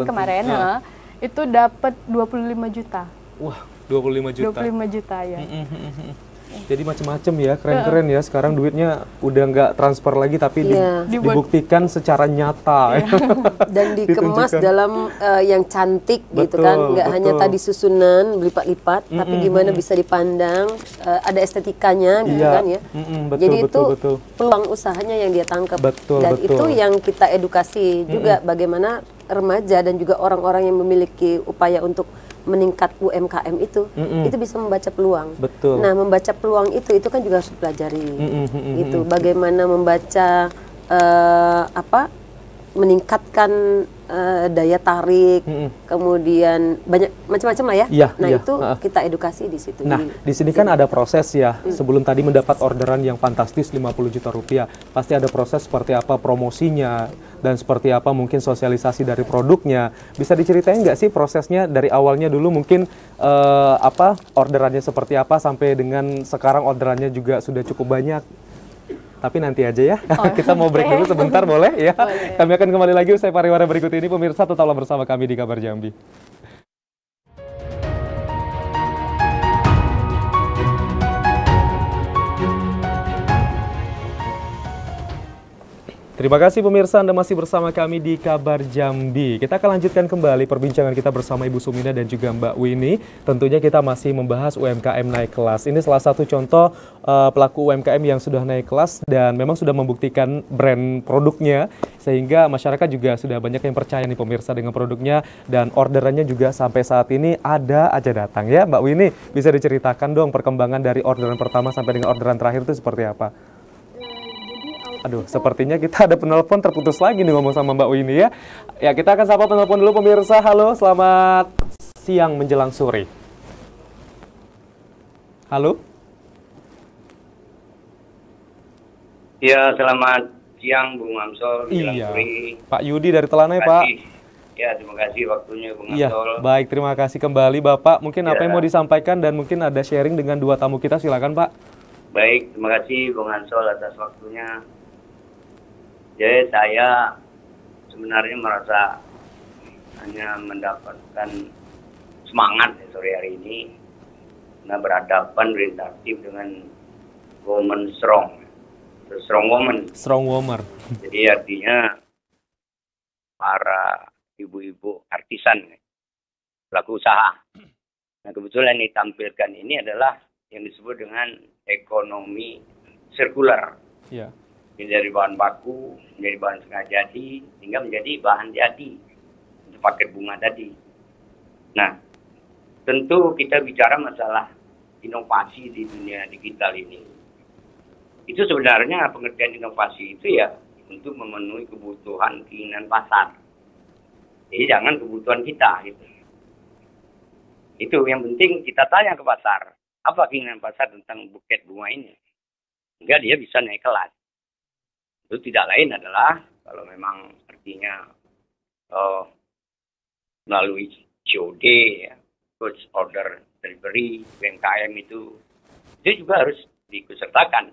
kemarin, itu dapat 25 juta. Wah, 25 juta. 25 juta ya. Jadi macam-macam ya, keren-keren ya. Sekarang duitnya udah nggak transfer lagi, tapi dibuktikan secara nyata. Dan dikemas dalam yang cantik gitu kan, nggak hanya tadi susunan berlipat-lipat, tapi gimana bisa dipandang, ada estetikanya gitu kan ya. Jadi itu peluang usahanya yang dia tangkap. Dan itu yang kita edukasi juga bagaimana remaja dan juga orang-orang yang memiliki upaya untuk meningkat UMKM itu bisa membaca peluang. Betul. Nah, membaca peluang itu kan juga harus dipelajari. Gitu. Bagaimana membaca meningkatkan daya tarik, kemudian banyak macam-macam lah ya. Nah, itu kita edukasi di situ. Nah, di sini kan ada proses ya. Sebelum tadi mendapat orderan yang fantastis 50 juta rupiah, pasti ada proses seperti apa promosinya dan seperti apa mungkin sosialisasi dari produknya. Bisa diceritain nggak sih prosesnya dari awalnya dulu mungkin orderannya seperti apa sampai dengan sekarang orderannya juga sudah cukup banyak. Tapi nanti aja ya. Kita mau break dulu sebentar, boleh ya? Boleh. Kami akan kembali lagi usai pariwara berikut ini. Pemirsa, tetaplah bersama kami di Kabar Jambi. Terima kasih pemirsa, Anda masih bersama kami di Kabar Jambi. Kita akan lanjutkan kembali perbincangan kita bersama Ibu Sumina dan juga Mbak Winnie. Tentunya kita masih membahas UMKM naik kelas. Ini salah satu contoh pelaku UMKM yang sudah naik kelas dan memang sudah membuktikan brand produknya. Sehingga masyarakat juga sudah banyak yang percaya nih pemirsa dengan produknya. Dan orderannya juga sampai saat ini ada aja datang ya. Mbak Winnie, bisa diceritakan dong perkembangan dari orderan pertama sampai dengan orderan terakhir itu seperti apa? Aduh, sepertinya kita ada penelpon terputus lagi nih ngomong sama Mbak Winnie ya. Ya, kita akan sapa penelpon dulu pemirsa. Halo, selamat siang menjelang sore. Halo? Ya, selamat siang Bung Amsol. Iya, Pak Yudi dari Telanai, Pak. Ya, terima kasih waktunya Bung Iya, Amsol. baik, terima kasih kembali Bapak. Mungkin apa yang mau disampaikan dan mungkin ada sharing dengan dua tamu kita, silakan Pak. Baik, terima kasih Bung Amsol atas waktunya. Jadi saya sebenarnya merasa hanya mendapatkan semangat sore hari ini karena berhadapan berinteraktif dengan woman strong woman. Strong woman. Jadi artinya para ibu-ibu artisan, pelaku usaha. Nah kebetulan yang ditampilkan ini adalah yang disebut dengan ekonomi sirkular. Iya. Dari bahan baku, menjadi bahan setengah jadi, hingga menjadi bahan jadi untuk paket bunga tadi. Nah, tentu kita bicara masalah inovasi di dunia digital ini. Itu sebenarnya pengertian inovasi itu ya untuk memenuhi kebutuhan keinginan pasar. Jadi jangan kebutuhan kita gitu. Itu yang penting kita tanya ke pasar, apa keinginan pasar tentang buket bunga ini? Sehingga dia bisa naik kelas. Itu tidak lain adalah kalau memang artinya melalui COD, ya, goods order delivery, UMKM itu juga harus diikutsertakan.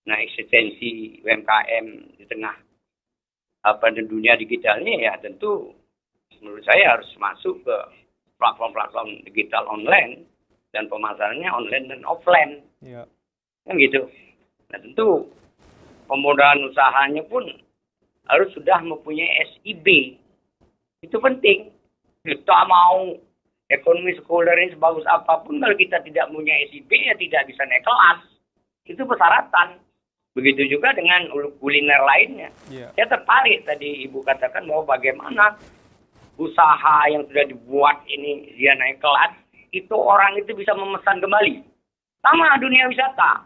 Nah, eksistensi UMKM di tengah dunia digital ini ya tentu menurut saya harus masuk ke platform-platform digital online dan pemasarannya online dan offline. Ya. Kan gitu. Nah, tentu pemodal usahanya pun harus sudah mempunyai SIB. Itu penting. Kita mau ekonomi sekuler ini sebagus apapun, kalau kita tidak punya SIB ya tidak bisa naik kelas. Itu persyaratan. Begitu juga dengan kuliner lainnya. Yeah. Saya tertarik tadi Ibu katakan bahwa bagaimana usaha yang sudah dibuat ini dia naik kelas, itu orang itu bisa memesan kembali. Sama dunia wisata,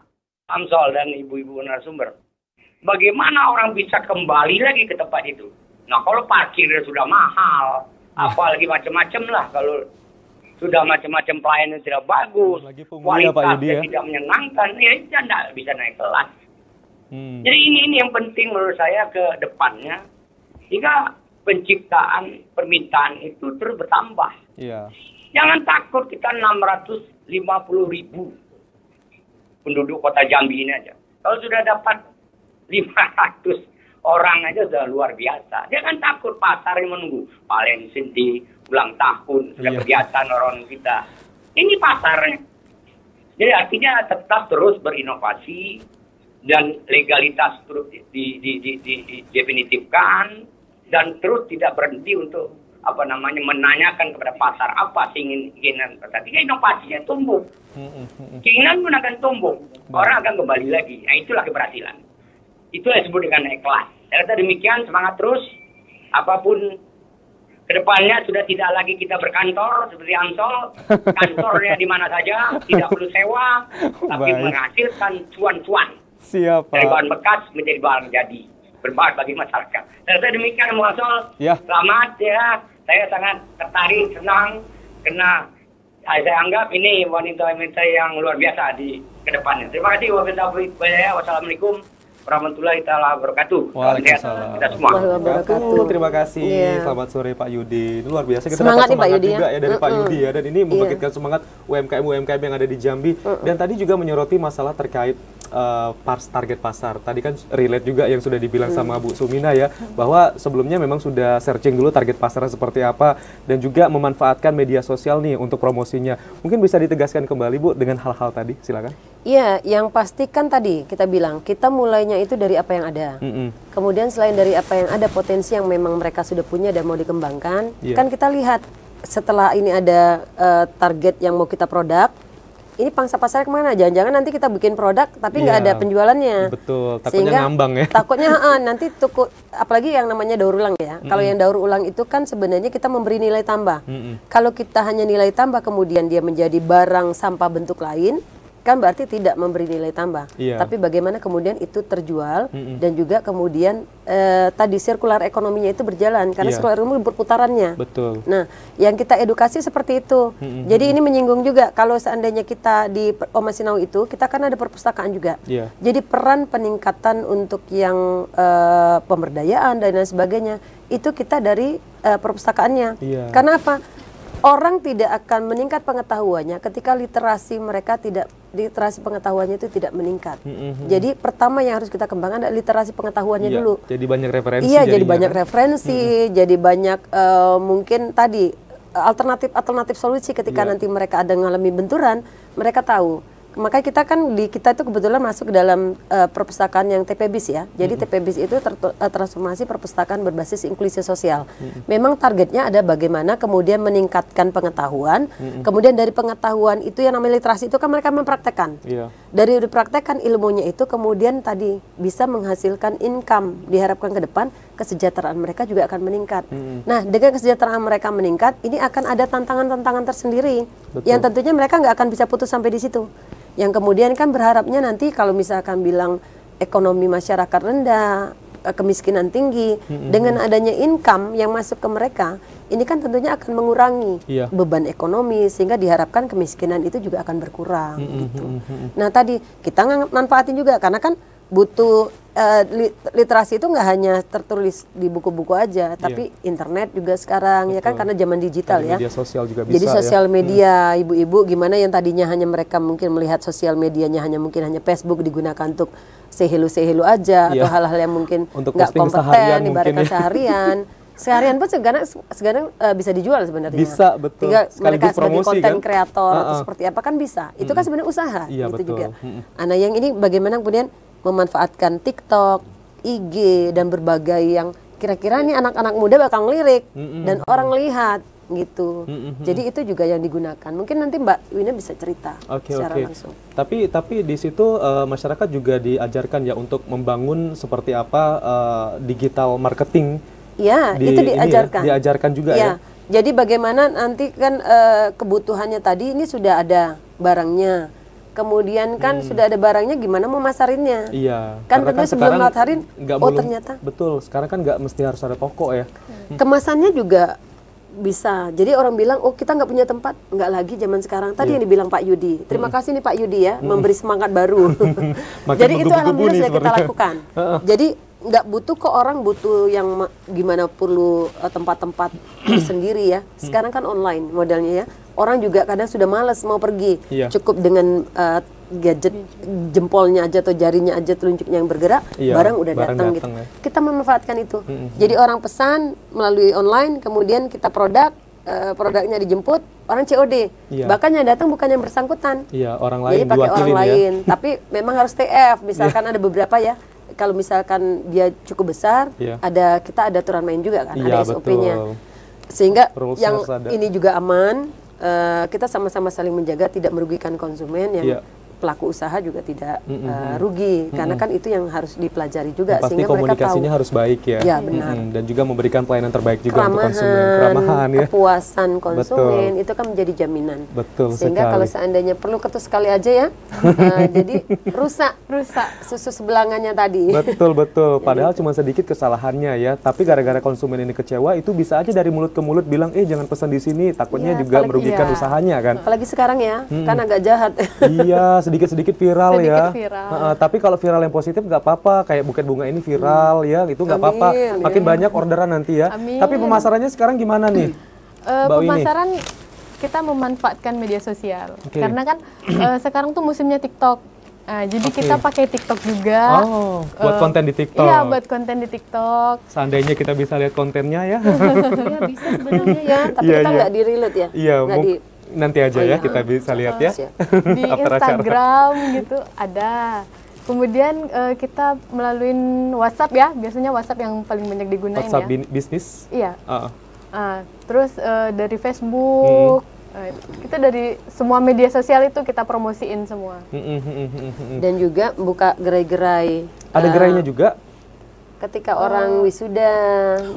Amsol dan ibu-ibu narasumber. Bagaimana orang bisa kembali lagi ke tempat itu? Nah, kalau parkirnya sudah mahal, apalagi macam-macam lah. Kalau sudah macam-macam pelayanan tidak bagus, kualitasnya tidak menyenangkan, ya tidak bisa naik kelas. Jadi ini yang penting menurut saya ke depannya. Jika penciptaan permintaan itu terus bertambah. Yeah. Jangan takut kita 650.000 penduduk kota Jambi ini aja. Kalau sudah dapat 500 orang aja sudah luar biasa. Jangan takut pasar yang menunggu. Paling sendi, ulang tahun, sudah kebiasaan orang kita. Ini pasarnya. Jadi artinya tetap terus berinovasi dan legalitas terus definitifkan dan terus tidak berhenti untuk menanyakan kepada pasar apa keinginan pasar. Jika inovasinya tumbuh, keinginan pun akan tumbuh. Orang akan kembali lagi. Nah, itulah keberhasilan. Itulah disebut dengan naik kelas. Saya rasa demikian, semangat terus. Apapun kedepannya sudah tidak lagi kita berkantor seperti Amsol. Kantornya di mana saja, tidak perlu sewa, tapi menghasilkan cuan-cuan. Siap, Pak. Dari bahan bekas menjadi bahan jadi. Bermanfaat bagi masyarakat. Saya rasa demikian, Amsol. Ya. Selamat ya. Saya sangat tertarik, senang. Karena saya anggap ini wanita-wanita yang luar biasa di kedepannya. Terima kasih. Wassalamualaikum warahmatullahi taala wabarakatuh. Waalaikumsalam. Kita semua. Terima kasih. Selamat sore Pak Yudi. Ini luar biasa kita semangat dapat semangat Yudi, juga ya dari Pak Yudi ya, dan ini membangkitkan semangat UMKM yang ada di Jambi. Dan tadi juga menyoroti masalah terkait target pasar. Tadi kan relate juga yang sudah dibilang sama Bu Sumina ya, bahwa sebelumnya memang sudah searching dulu target pasarnya seperti apa dan juga memanfaatkan media sosial nih untuk promosinya. Mungkin bisa ditegaskan kembali Bu dengan hal-hal tadi, silakan. Iya, yang pasti kan tadi kita bilang kita mulainya itu dari apa yang ada. Kemudian selain dari apa yang ada, potensi yang memang mereka sudah punya dan mau dikembangkan, kan kita lihat setelah ini ada target yang mau kita produk. Ini pangsa pasarnya kemana? Jangan-jangan nanti kita bikin produk tapi nggak ada penjualannya. Betul, takutnya sehingga ngambang ya. Takutnya nanti apalagi yang namanya daur ulang ya. Kalau yang daur ulang itu kan sebenarnya kita memberi nilai tambah. Kalau kita hanya nilai tambah kemudian dia menjadi barang sampah bentuk lain, kan berarti tidak memberi nilai tambah. Tapi bagaimana kemudian itu terjual dan juga kemudian tadi sirkular ekonominya itu berjalan karena sirkular ekonomi berputarannya. Betul. Nah, yang kita edukasi seperti itu. Jadi ini menyinggung juga kalau seandainya kita di Oma Sinau itu kita kan ada perpustakaan juga. Jadi peran peningkatan untuk yang pemberdayaan dan lain sebagainya itu kita dari perpustakaannya. Karena apa? Orang tidak akan meningkat pengetahuannya ketika literasi pengetahuannya itu tidak meningkat. Jadi pertama yang harus kita kembangkan adalah literasi pengetahuannya dulu. Jadi banyak referensi. Iya, jadi banyak referensi, jadi banyak mungkin tadi alternatif solusi ketika nanti mereka ada mengalami benturan, mereka tahu. Makanya kita kan kita itu kebetulan masuk ke dalam perpustakaan yang TPBIS ya. Jadi TPBIS itu transformasi perpustakaan berbasis inklusi sosial. Memang targetnya ada bagaimana kemudian meningkatkan pengetahuan. Kemudian dari pengetahuan itu yang namanya literasi itu kan mereka mempraktekkan. Dari dipraktekkan ilmunya itu kemudian tadi bisa menghasilkan income. Diharapkan ke depan kesejahteraan mereka juga akan meningkat. Nah, dengan kesejahteraan mereka meningkat, ini akan ada tantangan-tantangan tersendiri. Yang tentunya mereka nggak akan bisa putus sampai di situ. Yang kemudian kan berharapnya nanti kalau misalkan bilang ekonomi masyarakat rendah, kemiskinan tinggi, dengan adanya income yang masuk ke mereka, ini kan tentunya akan mengurangi beban ekonomi sehingga diharapkan kemiskinan itu juga akan berkurang. Gitu. Nah tadi kita manfaatin juga karena kan butuh literasi itu nggak hanya tertulis di buku-buku aja, tapi internet juga sekarang ya kan karena zaman digital ya. Media sosial juga bisa. Jadi sosial media ibu-ibu gimana yang tadinya hanya mereka mungkin melihat sosial medianya mungkin hanya Facebook digunakan untuk sehelu aja atau hal-hal yang mungkin nggak kompeten ibaratnya seharian. Seharian pun sekarang bisa dijual sebenarnya. Bisa, betul. Tinggal mereka sebagai konten kan? kreator atau seperti apa kan bisa. Itu kan sebenarnya usaha gitu betul. juga. Nah yang ini bagaimana kemudian memanfaatkan TikTok, IG dan berbagai yang kira-kira nih anak-anak muda bakal ngelirik dan orang lihat gitu. Jadi itu juga yang digunakan. Mungkin nanti Mbak Wina bisa cerita secara langsung. Tapi di situ masyarakat juga diajarkan ya untuk membangun seperti apa digital marketing. Ya, itu diajarkan. Diajarkan juga ya. Jadi bagaimana nanti kan kebutuhannya tadi ini sudah ada barangnya. Kemudian kan sudah ada barangnya, gimana mau masarinnya? Iya. Kan tentunya sebelum masarin, ternyata. Betul, sekarang kan nggak mesti harus ada toko ya. Kemasannya juga bisa. Jadi orang bilang, oh kita nggak punya tempat. Nggak lagi zaman sekarang. Tadi yang dibilang Pak Yudi. Terima kasih nih Pak Yudi ya, memberi semangat baru. Jadi itu alhamdulillah sudah kita lakukan. Jadi nggak butuh kok orang butuh yang gimana perlu tempat-tempat sendiri ya. Sekarang kan online modelnya ya. Orang juga kadang sudah malas mau pergi. Cukup dengan gadget jempolnya aja atau jarinya aja telunjuknya yang bergerak, barang udah datang gitu. Ya. Kita memanfaatkan itu. Jadi orang pesan melalui online, kemudian kita produknya dijemput, orang COD. Bahkan yang datang bukan yang bersangkutan. Orang lain. Jadi pakai orang lain. Tapi memang harus TF. Misalkan ada beberapa ya. Kalau misalkan dia cukup besar, kita ada aturan main juga kan, ada SOP-nya. Sehingga yang ini juga aman. Kita sama-sama saling menjaga, tidak merugikan konsumen, yang pelaku usaha juga tidak rugi, karena kan itu yang harus dipelajari juga. Pasti sehingga komunikasinya mereka tahu. harus baik ya. Ya benar. Dan juga memberikan pelayanan terbaik juga untuk konsumen. Keramahan ya. Kepuasan konsumen itu kan menjadi jaminan. Betul sehingga sekali. Kalau seandainya perlu ketus sekali aja ya, jadi rusak susu sebelangannya tadi. Betul. Padahal cuma sedikit kesalahannya ya, tapi gara-gara konsumen ini kecewa, itu bisa aja dari mulut ke mulut bilang, jangan pesan di sini, takutnya juga merugikan usahanya kan. Apalagi sekarang ya, kan agak jahat. Iya, sedikit-sedikit viral ya. Viral. Tapi kalau viral yang positif nggak apa-apa, kayak buket bunga ini viral ya, itu nggak apa-apa. Makin banyak orderan nanti ya. Tapi pemasarannya sekarang gimana nih? Pemasaran kita memanfaatkan media sosial. Karena kan sekarang tuh musimnya TikTok. Jadi kita pakai TikTok juga. Buat konten di TikTok. Iya, buat konten di TikTok. Seandainya kita bisa lihat kontennya ya. Ya bisa sebenarnya ya, tapi kita nggak di-reload ya. Iya, Nanti aja ya kita bisa lihat ya. Di Instagram gitu ada. Kemudian kita melalui WhatsApp ya, biasanya WhatsApp yang paling banyak digunain WhatsApp ya. bisnis? Iya. Terus dari Facebook, kita dari semua media sosial itu kita promosiin semua. Dan juga buka gerai-gerai. Ada gerainya juga? Ketika orang wisuda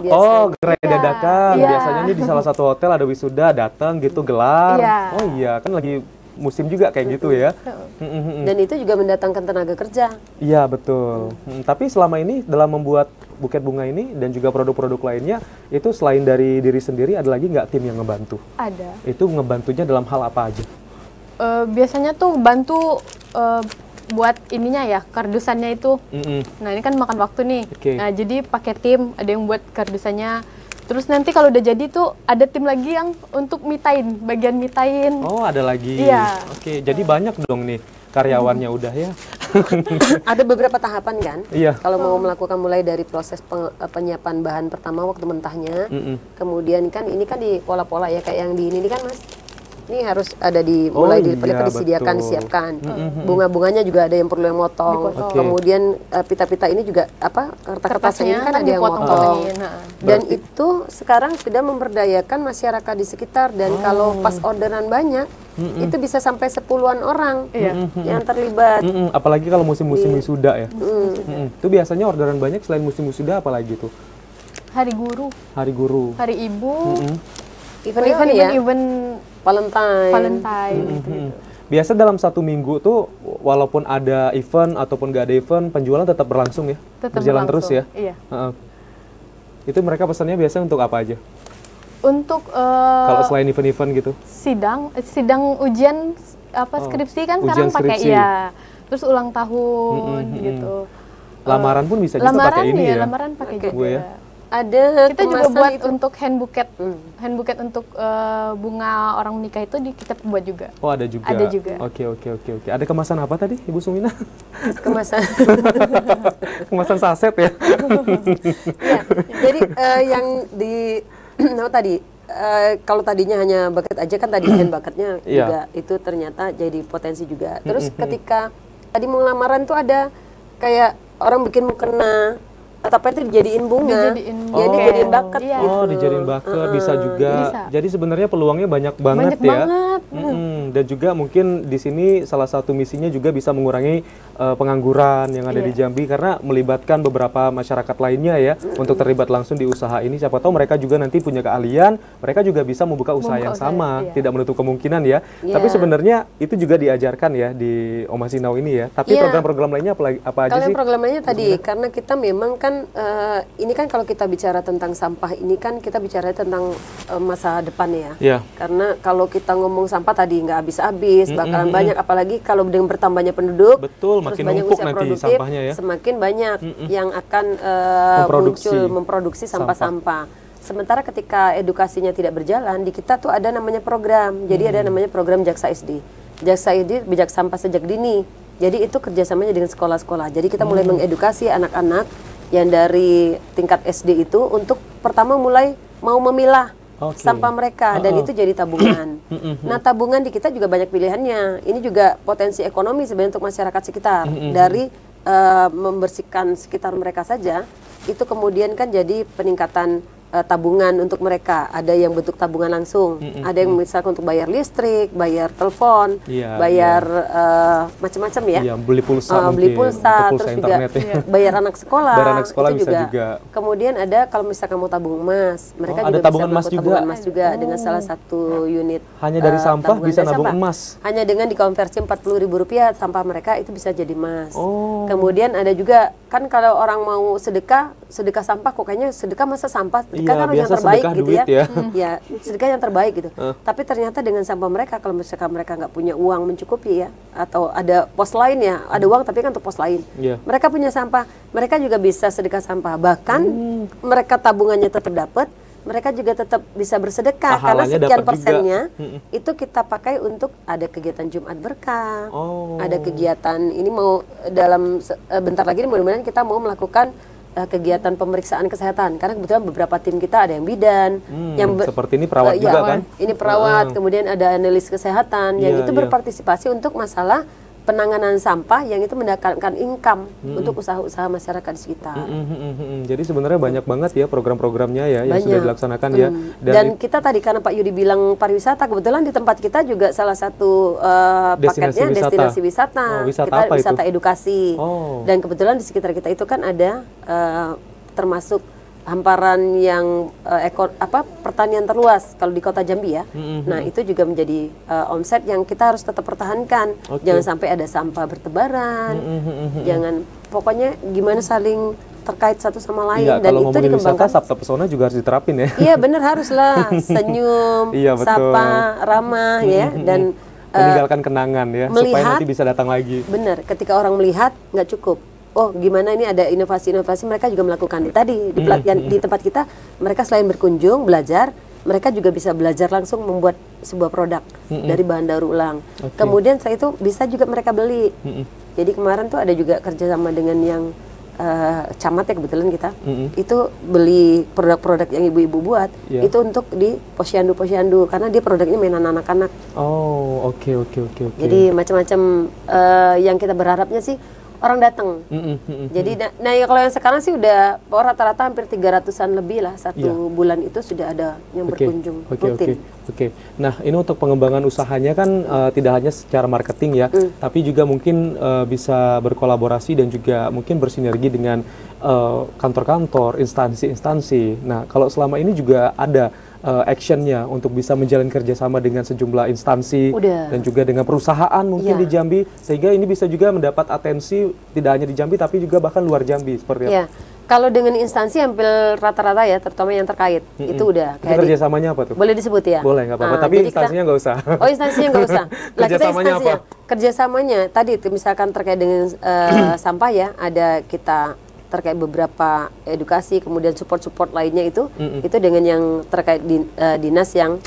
biasanya. Oh, gerai dadakan. Biasanya ini di salah satu hotel ada wisuda, datang gitu gelar. Oh iya, kan lagi musim juga kayak gitu ya. Dan itu juga mendatangkan tenaga kerja. Iya, betul. Tapi selama ini dalam membuat buket bunga ini dan juga produk-produk lainnya, itu selain dari diri sendiri ada lagi nggak tim yang ngebantu? Ada. Itu ngebantunya dalam hal apa aja? Biasanya tuh bantu buat ininya ya, kardusannya itu. Nah, ini kan makan waktu nih. Nah, jadi pakai tim, ada yang buat kardusannya. Terus nanti kalau udah jadi tuh ada tim lagi yang untuk mitain, bagian mitain. Oh, ada lagi. Iya. Oke, jadi banyak dong nih karyawannya udah ya. Ada beberapa tahapan kan? Iya. Kalau mau melakukan mulai dari proses penyiapan bahan pertama waktu mentahnya, kemudian kan ini kan di pola-pola ya kayak yang di ini kan Mas. Ini harus ada mulai disediakan, disiapkan. Bunga-bunganya juga ada yang perlu yang motong. Kemudian pita-pita ini juga kertas-kertasnya ini kan ada yang motong. Dan itu sekarang sudah memberdayakan masyarakat di sekitar dan kalau pas orderan banyak itu bisa sampai 10-an orang yang terlibat. Apalagi kalau musim-musim wisuda ya. Itu biasanya orderan banyak selain musim wisuda apalagi tuh? Hari guru. Hari guru. Hari ibu. Event-event ya. Event Valentine gitu. Biasa dalam satu minggu tuh walaupun ada event ataupun nggak ada event, penjualan tetap berlangsung ya? Tetap berjalan berlangsung, terus ya? Iya. Itu mereka pesannya biasa untuk apa aja? Untuk kalau selain event-event gitu? Sidang ujian skripsi kan sekarang pakai terus ulang tahun gitu. Lamaran pun bisa juga pakai ini ya? Lamaran pakai juga. Ya? Ada kita juga buat untuk hand bouquet untuk bunga orang menikah itu kita buat juga. Oh, ada juga. Ada juga. Oke. Ada kemasan apa tadi Ibu Sumina? Kemasan kemasan saset ya. Ya, jadi yang di tadi kalau tadinya hanya bucket aja kan tadi hand bucketnya juga itu ternyata jadi potensi juga. Terus ketika tadi mau lamaran tuh ada kayak orang bikin mukena tapi itu dijadiin bunga, jadi dijadiin bucket gitu. Oh, dijadiin bucket bisa juga. Bisa. Jadi sebenarnya peluangnya banyak banget ya. Dan juga mungkin di sini salah satu misinya juga bisa mengurangi pengangguran yang ada di Jambi karena melibatkan beberapa masyarakat lainnya ya untuk terlibat langsung di usaha ini. Siapa tahu mereka juga nanti punya keahlian, mereka juga bisa membuka usaha yang sama, tidak menutup kemungkinan ya. Tapi sebenarnya itu juga diajarkan ya di Omasinau ini ya. Tapi program-program lainnya apa aja sih? Kalau program lainnya tadi karena kita memang kan ini kan kalau kita bicara tentang sampah ini kan kita bicara tentang masa depan ya. Karena kalau kita ngomong sampah tadi nggak habis-habis, bakalan banyak apalagi kalau dengan bertambahnya penduduk. Betul, makin numpuk nanti sampahnya ya. Semakin banyak yang akan memproduksi sampah-sampah. Sementara ketika edukasinya tidak berjalan, di kita tuh ada namanya program. Jadi ada namanya program Jaksa SD. Jaksa SD bijak sampah sejak dini. Jadi itu kerjasamanya dengan sekolah-sekolah. Jadi kita mulai mengedukasi anak-anak yang dari tingkat SD itu untuk pertama mulai mau memilah sampah mereka dan itu jadi tabungan. Nah, tabungan di kita juga banyak pilihannya. Ini juga potensi ekonomi sebenarnya untuk masyarakat sekitar. Dari membersihkan sekitar mereka saja, itu kemudian kan jadi peningkatan tabungan untuk mereka. Ada yang bentuk tabungan langsung, ada yang misalkan untuk bayar listrik, bayar telepon, bayar macam-macam ya. Beli pulsa, terus juga bayar anak sekolah. Itu juga. Kemudian ada kalau misalkan mau tabung emas, mereka juga bisa tabungan emas juga dengan salah satu unit. Hanya dari sampah bisa nabung emas. Hanya dengan dikonversi Rp40.000 sampah mereka itu bisa jadi emas. Kemudian ada juga kan kalau orang mau sedekah sampah kok kayaknya sedekah masa sampah kan harus yang terbaik gitu ya. Ya, sedekah yang terbaik gitu. Tapi ternyata dengan sampah mereka kalau misalkan mereka nggak punya uang mencukupi ya, atau ada pos lain ya, ada uang tapi kan untuk pos lain. Mereka punya sampah, mereka juga bisa sedekah sampah. Bahkan mereka tabungannya tetap dapat, mereka juga tetap bisa bersedekah karena sekian persennya itu kita pakai untuk ada kegiatan Jumat Berkah, ada kegiatan ini mau dalam bentar lagi mudah-mudahan kita mau melakukan kegiatan pemeriksaan kesehatan, karena kebetulan beberapa tim kita ada yang bidan, yang seperti ini perawat juga kan? Ini perawat, kemudian ada analis kesehatan yang itu berpartisipasi untuk masalah penanganan sampah yang itu mendatangkan income untuk usaha-usaha masyarakat di sekitar. Jadi sebenarnya banyak banget ya program-programnya ya yang sudah dilaksanakan ya. Dan kita tadi karena Pak Yudi bilang pariwisata, kebetulan di tempat kita juga salah satu paketnya destinasi wisata. Kita wisata edukasi. Dan kebetulan di sekitar kita itu kan ada termasuk hamparan yang pertanian terluas kalau di kota Jambi ya. Nah itu juga menjadi omset yang kita harus tetap pertahankan. Jangan sampai ada sampah bertebaran. Jangan, pokoknya gimana saling terkait satu sama lain. Dan kalau itu dikembangkan. Sabta Pesona juga harus diterapin ya. Iya benar, haruslah senyum, sapa, ramah ya, dan meninggalkan kenangan ya, supaya nanti bisa datang lagi. Benar, ketika orang melihat nggak cukup. Oh gimana ini ada inovasi-inovasi, mereka juga melakukan. Tadi di pelatihan di tempat kita, mereka selain berkunjung, belajar, mereka juga bisa belajar langsung membuat sebuah produk dari bahan daur ulang. Kemudian setelah itu bisa juga mereka beli. Jadi kemarin tuh ada juga kerjasama dengan yang camat ya kebetulan kita. Itu beli produk-produk yang ibu-ibu buat, itu untuk di posyandu-posyandu, karena dia produknya mainan anak-anak. Oh oke. Jadi macam-macam yang kita berharapnya sih orang datang. Jadi nah ya kalau yang sekarang sih udah rata-rata hampir 300-an lebih lah satu bulan itu sudah ada yang berkunjung rutin. Nah ini untuk pengembangan usahanya kan tidak hanya secara marketing ya, tapi juga mungkin bisa berkolaborasi dan juga mungkin bersinergi dengan kantor-kantor, instansi-instansi. Nah kalau selama ini juga ada actionnya untuk bisa menjalin kerjasama dengan sejumlah instansi dan juga dengan perusahaan mungkin di Jambi, sehingga ini bisa juga mendapat atensi tidak hanya di Jambi tapi juga bahkan luar Jambi seperti apa? Kalau dengan instansi hampir rata-rata ya, terutama yang terkait itu udah. Itu kerjasamanya apa tuh? Boleh disebut ya? Boleh, nggak apa-apa. Tapi instansinya nggak usah. Oh instansinya nggak usah. Kerjasamanya apa? Kerjasamanya tadi misalkan terkait dengan sampah ya, ada kita terkait beberapa edukasi, kemudian support lainnya itu dengan yang terkait dinas yang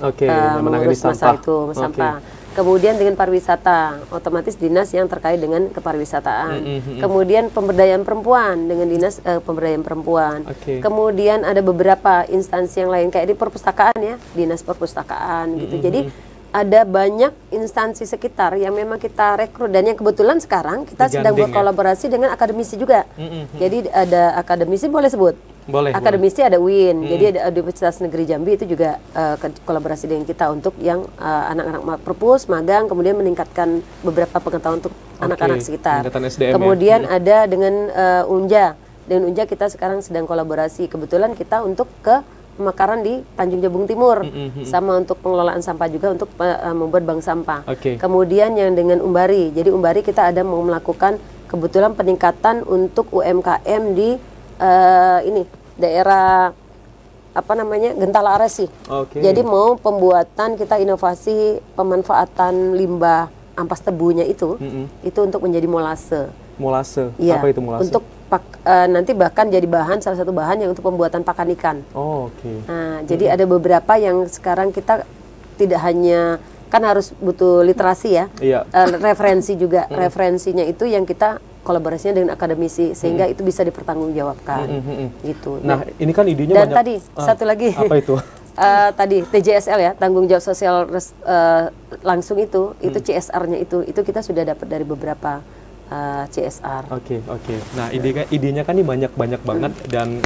mengurus masalah itu sampah. Kemudian dengan pariwisata, otomatis dinas yang terkait dengan kepariwisataan. Kemudian pemberdayaan perempuan dengan dinas pemberdayaan perempuan. Kemudian ada beberapa instansi yang lain kayak di perpustakaan ya, dinas perpustakaan gitu. Jadi ada banyak instansi sekitar yang memang kita rekrut, dan yang kebetulan sekarang kita sedang berkolaborasi dengan akademisi juga. Jadi ada akademisi, boleh sebut? Boleh. Akademisi ada UIN, jadi ada Universitas Negeri Jambi itu juga kolaborasi dengan kita untuk yang anak-anak perpus, magang, kemudian meningkatkan beberapa pengetahuan untuk anak-anak sekitar. Kemudian ada dengan UNJA. Dengan UNJA kita sekarang sedang kolaborasi, kebetulan kita untuk ke pemekaran di Tanjung Jabung Timur, sama untuk pengelolaan sampah juga untuk membuat bank sampah. Kemudian yang dengan Umbari, jadi Umbari kita ada mau melakukan kebetulan peningkatan untuk UMKM di ini daerah apa namanya Gentala Aresi. Jadi mau pembuatan kita inovasi pemanfaatan limbah ampas tebunya itu untuk menjadi molase. Molase, ya, apa itu molase? Untuk nanti bahkan jadi bahan, salah satu bahan yang untuk pembuatan pakan ikan. Nah, jadi ada beberapa yang sekarang kita tidak hanya kan harus butuh literasi ya, referensi juga. Referensinya itu yang kita kolaborasinya dengan akademisi sehingga itu bisa dipertanggungjawabkan. Gitu. Nah, ini kan idenya dan banyak. Tadi satu lagi. Apa itu? Tadi TJSL ya, tanggung jawab sosial langsung itu CSR-nya itu kita sudah dapat dari beberapa CSR. Nah, idenya kan ini banyak banget dan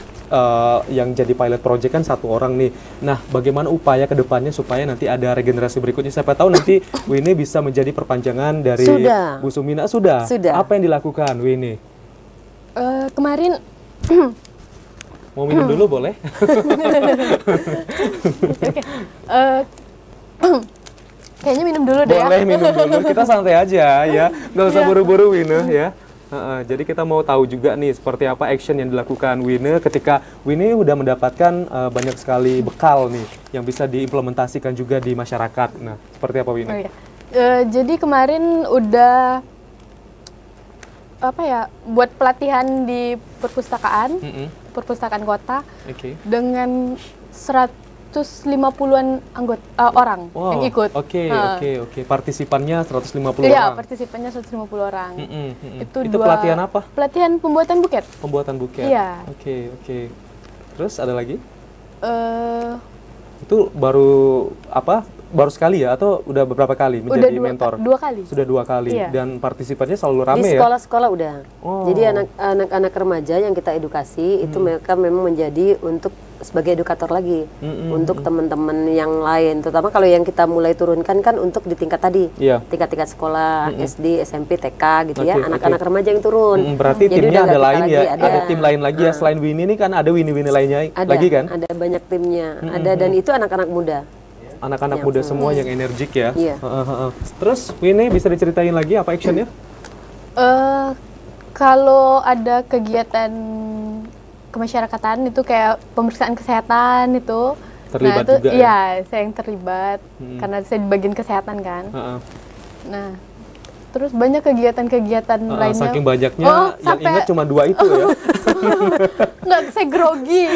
yang jadi pilot project kan satu orang nih. Nah, bagaimana upaya kedepannya supaya nanti ada regenerasi berikutnya? Siapa tahu nanti Winnie bisa menjadi perpanjangan dari Bu Sumina. Sudah. Apa yang dilakukan Winnie? Kemarin mau minum dulu boleh? Kayaknya minum dulu deh. Boleh minum dulu, kita santai aja ya, nggak usah buru-buru Winnie ya. Jadi kita mau tahu juga nih seperti apa action yang dilakukan Winnie ketika Winnie udah mendapatkan banyak sekali bekal nih yang bisa diimplementasikan juga di masyarakat. Nah, seperti apa Winnie? Jadi kemarin udah buat pelatihan di perpustakaan, perpustakaan kota dengan 150-an anggota orang yang ikut. Oke. Partisipannya 150 Iya, orang. partisipannya 150 orang. Itu pelatihan apa? Pelatihan pembuatan buket. Pembuatan buket. Iya. Oke. Terus ada lagi? Itu baru sekali ya atau udah beberapa kali menjadi mentor? Dua kali. Sudah 2 kali. Iya. Dan partisipannya selalu rame ya? Di sekolah-sekolah udah. Jadi anak-anak remaja yang kita edukasi itu mereka memang menjadi untuk sebagai edukator lagi untuk teman-teman yang lain. Terutama kalau yang kita mulai turunkan kan untuk di tingkat tadi, tingkat-tingkat sekolah, SD, SMP, TK gitu ya, anak-anak remaja yang turun. Berarti jadi timnya ada lain ya? Ada tim lain lagi ya selain Winnie ini kan ada Winnie lainnya lagi kan? Ada banyak timnya, dan itu anak-anak muda. Anak-anak muda semua yang energik ya. Iya. Terus Winnie bisa diceritain lagi apa actionnya? Kalau ada kegiatan kemasyarakatan itu kayak pemeriksaan kesehatan itu. Terlibat itu, juga ya? Iya, saya yang terlibat karena saya di bagian kesehatan kan. Nah, terus banyak kegiatan-kegiatan lainnya. Saking banyaknya yang ingat cuma 2 itu ya. Nggak, saya grogi.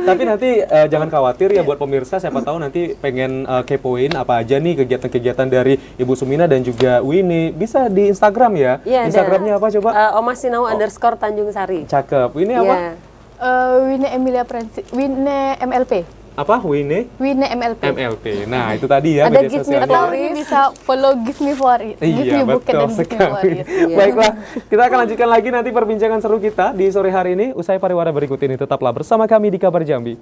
tapi nanti jangan khawatir ya buat pemirsa, siapa tahu nanti pengen kepoin apa aja nih kegiatan-kegiatan dari Ibu Sumina dan juga Winnie. Bisa di Instagram ya? Iya, Instagramnya apa coba? Omasinau _Tanjung Sari. Cakep. Winnie apa? Winnie Emilia Prancis, Winnie MLP. Apa? Winnie MLP. Nah, itu tadi ya ada media Give Me sosialnya. Floris. Bisa follow Give Me Floris. Give Me Buket dan Give Me Floris. Baiklah, kita akan lanjutkan lagi nanti perbincangan seru kita di sore hari ini. Usai pariwara berikut ini, tetaplah bersama kami di Kabar Jambi.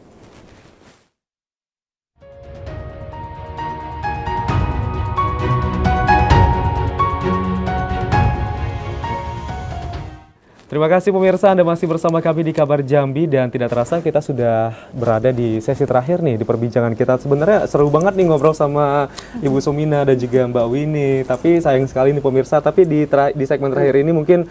Terima kasih pemirsa, Anda masih bersama kami di Kabar Jambi dan tidak terasa kita sudah berada di sesi terakhir nih di perbincangan kita. Sebenarnya seru banget nih ngobrol sama Ibu Sumina dan juga Mbak Winnie. Tapi sayang sekali nih pemirsa, tapi di segmen terakhir ini mungkin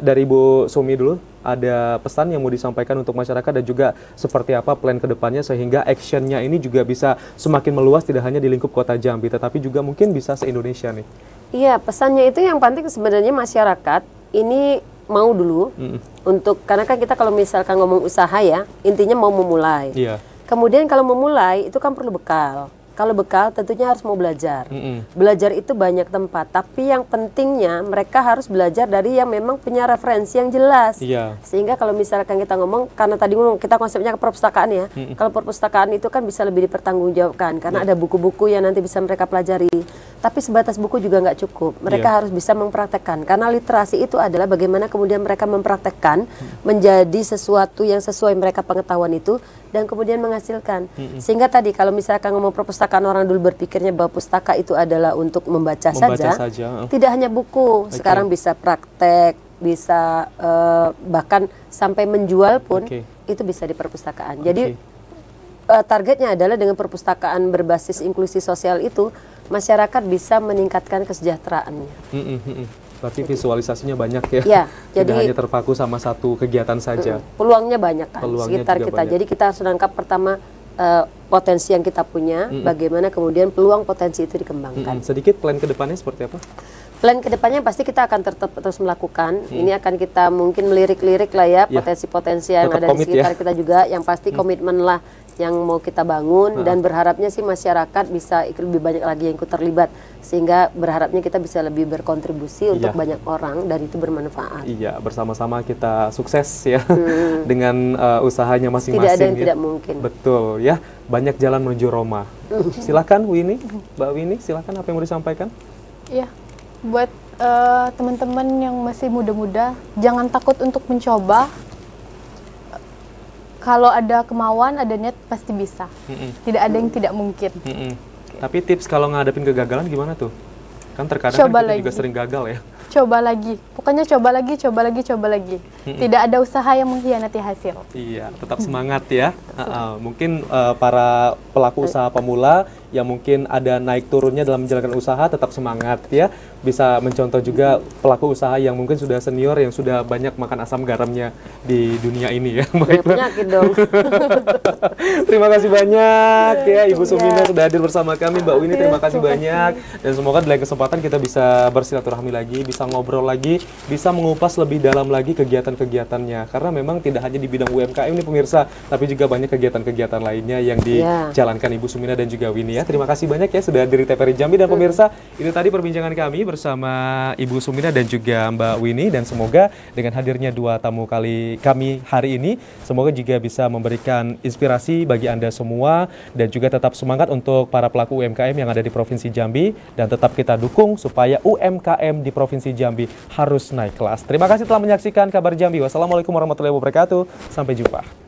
dari Ibu Sumi dulu ada pesan yang mau disampaikan untuk masyarakat dan juga seperti apa plan kedepannya sehingga actionnya ini juga bisa semakin meluas tidak hanya di lingkup kota Jambi tetapi juga mungkin bisa se-Indonesia nih. Iya, pesannya itu yang penting sebenarnya masyarakat ini mau dulu untuk, karena kan kita kalau misalkan ngomong usaha ya intinya mau memulai. Kemudian kalau memulai itu kan perlu bekal. Kalau bekal tentunya harus mau belajar. Belajar itu banyak tempat, tapi yang pentingnya mereka harus belajar dari yang memang punya referensi yang jelas. Sehingga kalau misalkan kita ngomong, karena tadi kita konsepnya ke perpustakaan ya. Kalau perpustakaan itu kan bisa lebih dipertanggungjawabkan karena ada buku-buku yang nanti bisa mereka pelajari. Tapi sebatas buku juga nggak cukup. Mereka harus bisa mempraktekkan. Karena literasi itu adalah bagaimana kemudian mereka mempraktekkan menjadi sesuatu yang sesuai mereka pengetahuan itu dan kemudian menghasilkan. Sehingga tadi kalau misalkan ngomong perpustakaan, orang dulu berpikirnya bahwa pustaka itu adalah untuk membaca saja. Tidak hanya buku, sekarang bisa praktek, bisa bahkan sampai menjual pun itu bisa di perpustakaan. Jadi targetnya adalah dengan perpustakaan berbasis inklusi sosial itu masyarakat bisa meningkatkan kesejahteraannya. Berarti visualisasinya banyak ya. Jadi tidak hanya terpaku sama satu kegiatan saja. Peluangnya banyak kan Peluangnya sekitar kita. banyak. Jadi kita harus menangkap pertama potensi yang kita punya, bagaimana kemudian peluang potensi itu dikembangkan. Sedikit plan ke depannya seperti apa? Plan kedepannya pasti kita akan terus melakukan. Ini akan kita mungkin melirik-lirik lah ya potensi-potensi yang tetap ada di sekitar kita juga. Yang pasti komitmen lah yang mau kita bangun dan berharapnya sih masyarakat bisa lebih banyak lagi yang ikut terlibat sehingga berharapnya kita bisa lebih berkontribusi untuk banyak orang dan itu bermanfaat. Iya, bersama-sama kita sukses ya dengan usahanya masing-masing. Tidak ada yang tidak mungkin. Betul ya, banyak jalan menuju Roma. Silakan Winnie, Mbak Winnie, silakan apa yang mau disampaikan? Iya. Buat teman-teman yang masih muda-muda, jangan takut untuk mencoba. Kalau ada kemauan, ada niat, pasti bisa. Tidak ada yang tidak mungkin. Tapi tips kalau ngadepin kegagalan gimana tuh? Kan terkadang coba kan kita lagi. juga sering gagal ya. Coba lagi. Pokoknya coba lagi, coba lagi, coba lagi. Tidak ada usaha yang mengkhianati hasil. Iya, tetap semangat ya. Mungkin para pelaku usaha pemula yang mungkin ada naik turunnya dalam menjalankan usaha, tetap semangat ya. Bisa mencontoh juga pelaku usaha yang mungkin sudah senior, yang sudah banyak makan asam garamnya di dunia ini ya. Penyakit dong. Terima kasih banyak ya Ibu Sumina sudah hadir bersama kami. Mbak Winnie terima kasih banyak. Dan semoga di lain kesempatan kita bisa bersilaturahmi lagi, bisa ngobrol lagi, bisa mengupas lebih dalam lagi kegiatan-kegiatannya. Karena memang tidak hanya di bidang UMKM nih pemirsa, tapi juga banyak kegiatan-kegiatan lainnya yang dijalankan Ibu Sumina dan juga Winnie ya. Terima kasih banyak ya sudah hadir di TVRI Jambi. Dan pemirsa, ini tadi perbincangan kami bersama Ibu Sumina dan juga Mbak Winnie. Dan semoga dengan hadirnya dua tamu kami hari ini, semoga juga bisa memberikan inspirasi bagi Anda semua. Dan juga tetap semangat untuk para pelaku UMKM yang ada di Provinsi Jambi. Dan tetap kita dukung supaya UMKM di Provinsi Jambi harus naik kelas. Terima kasih telah menyaksikan Kabar Jambi. Wassalamualaikum warahmatullahi wabarakatuh. Sampai jumpa.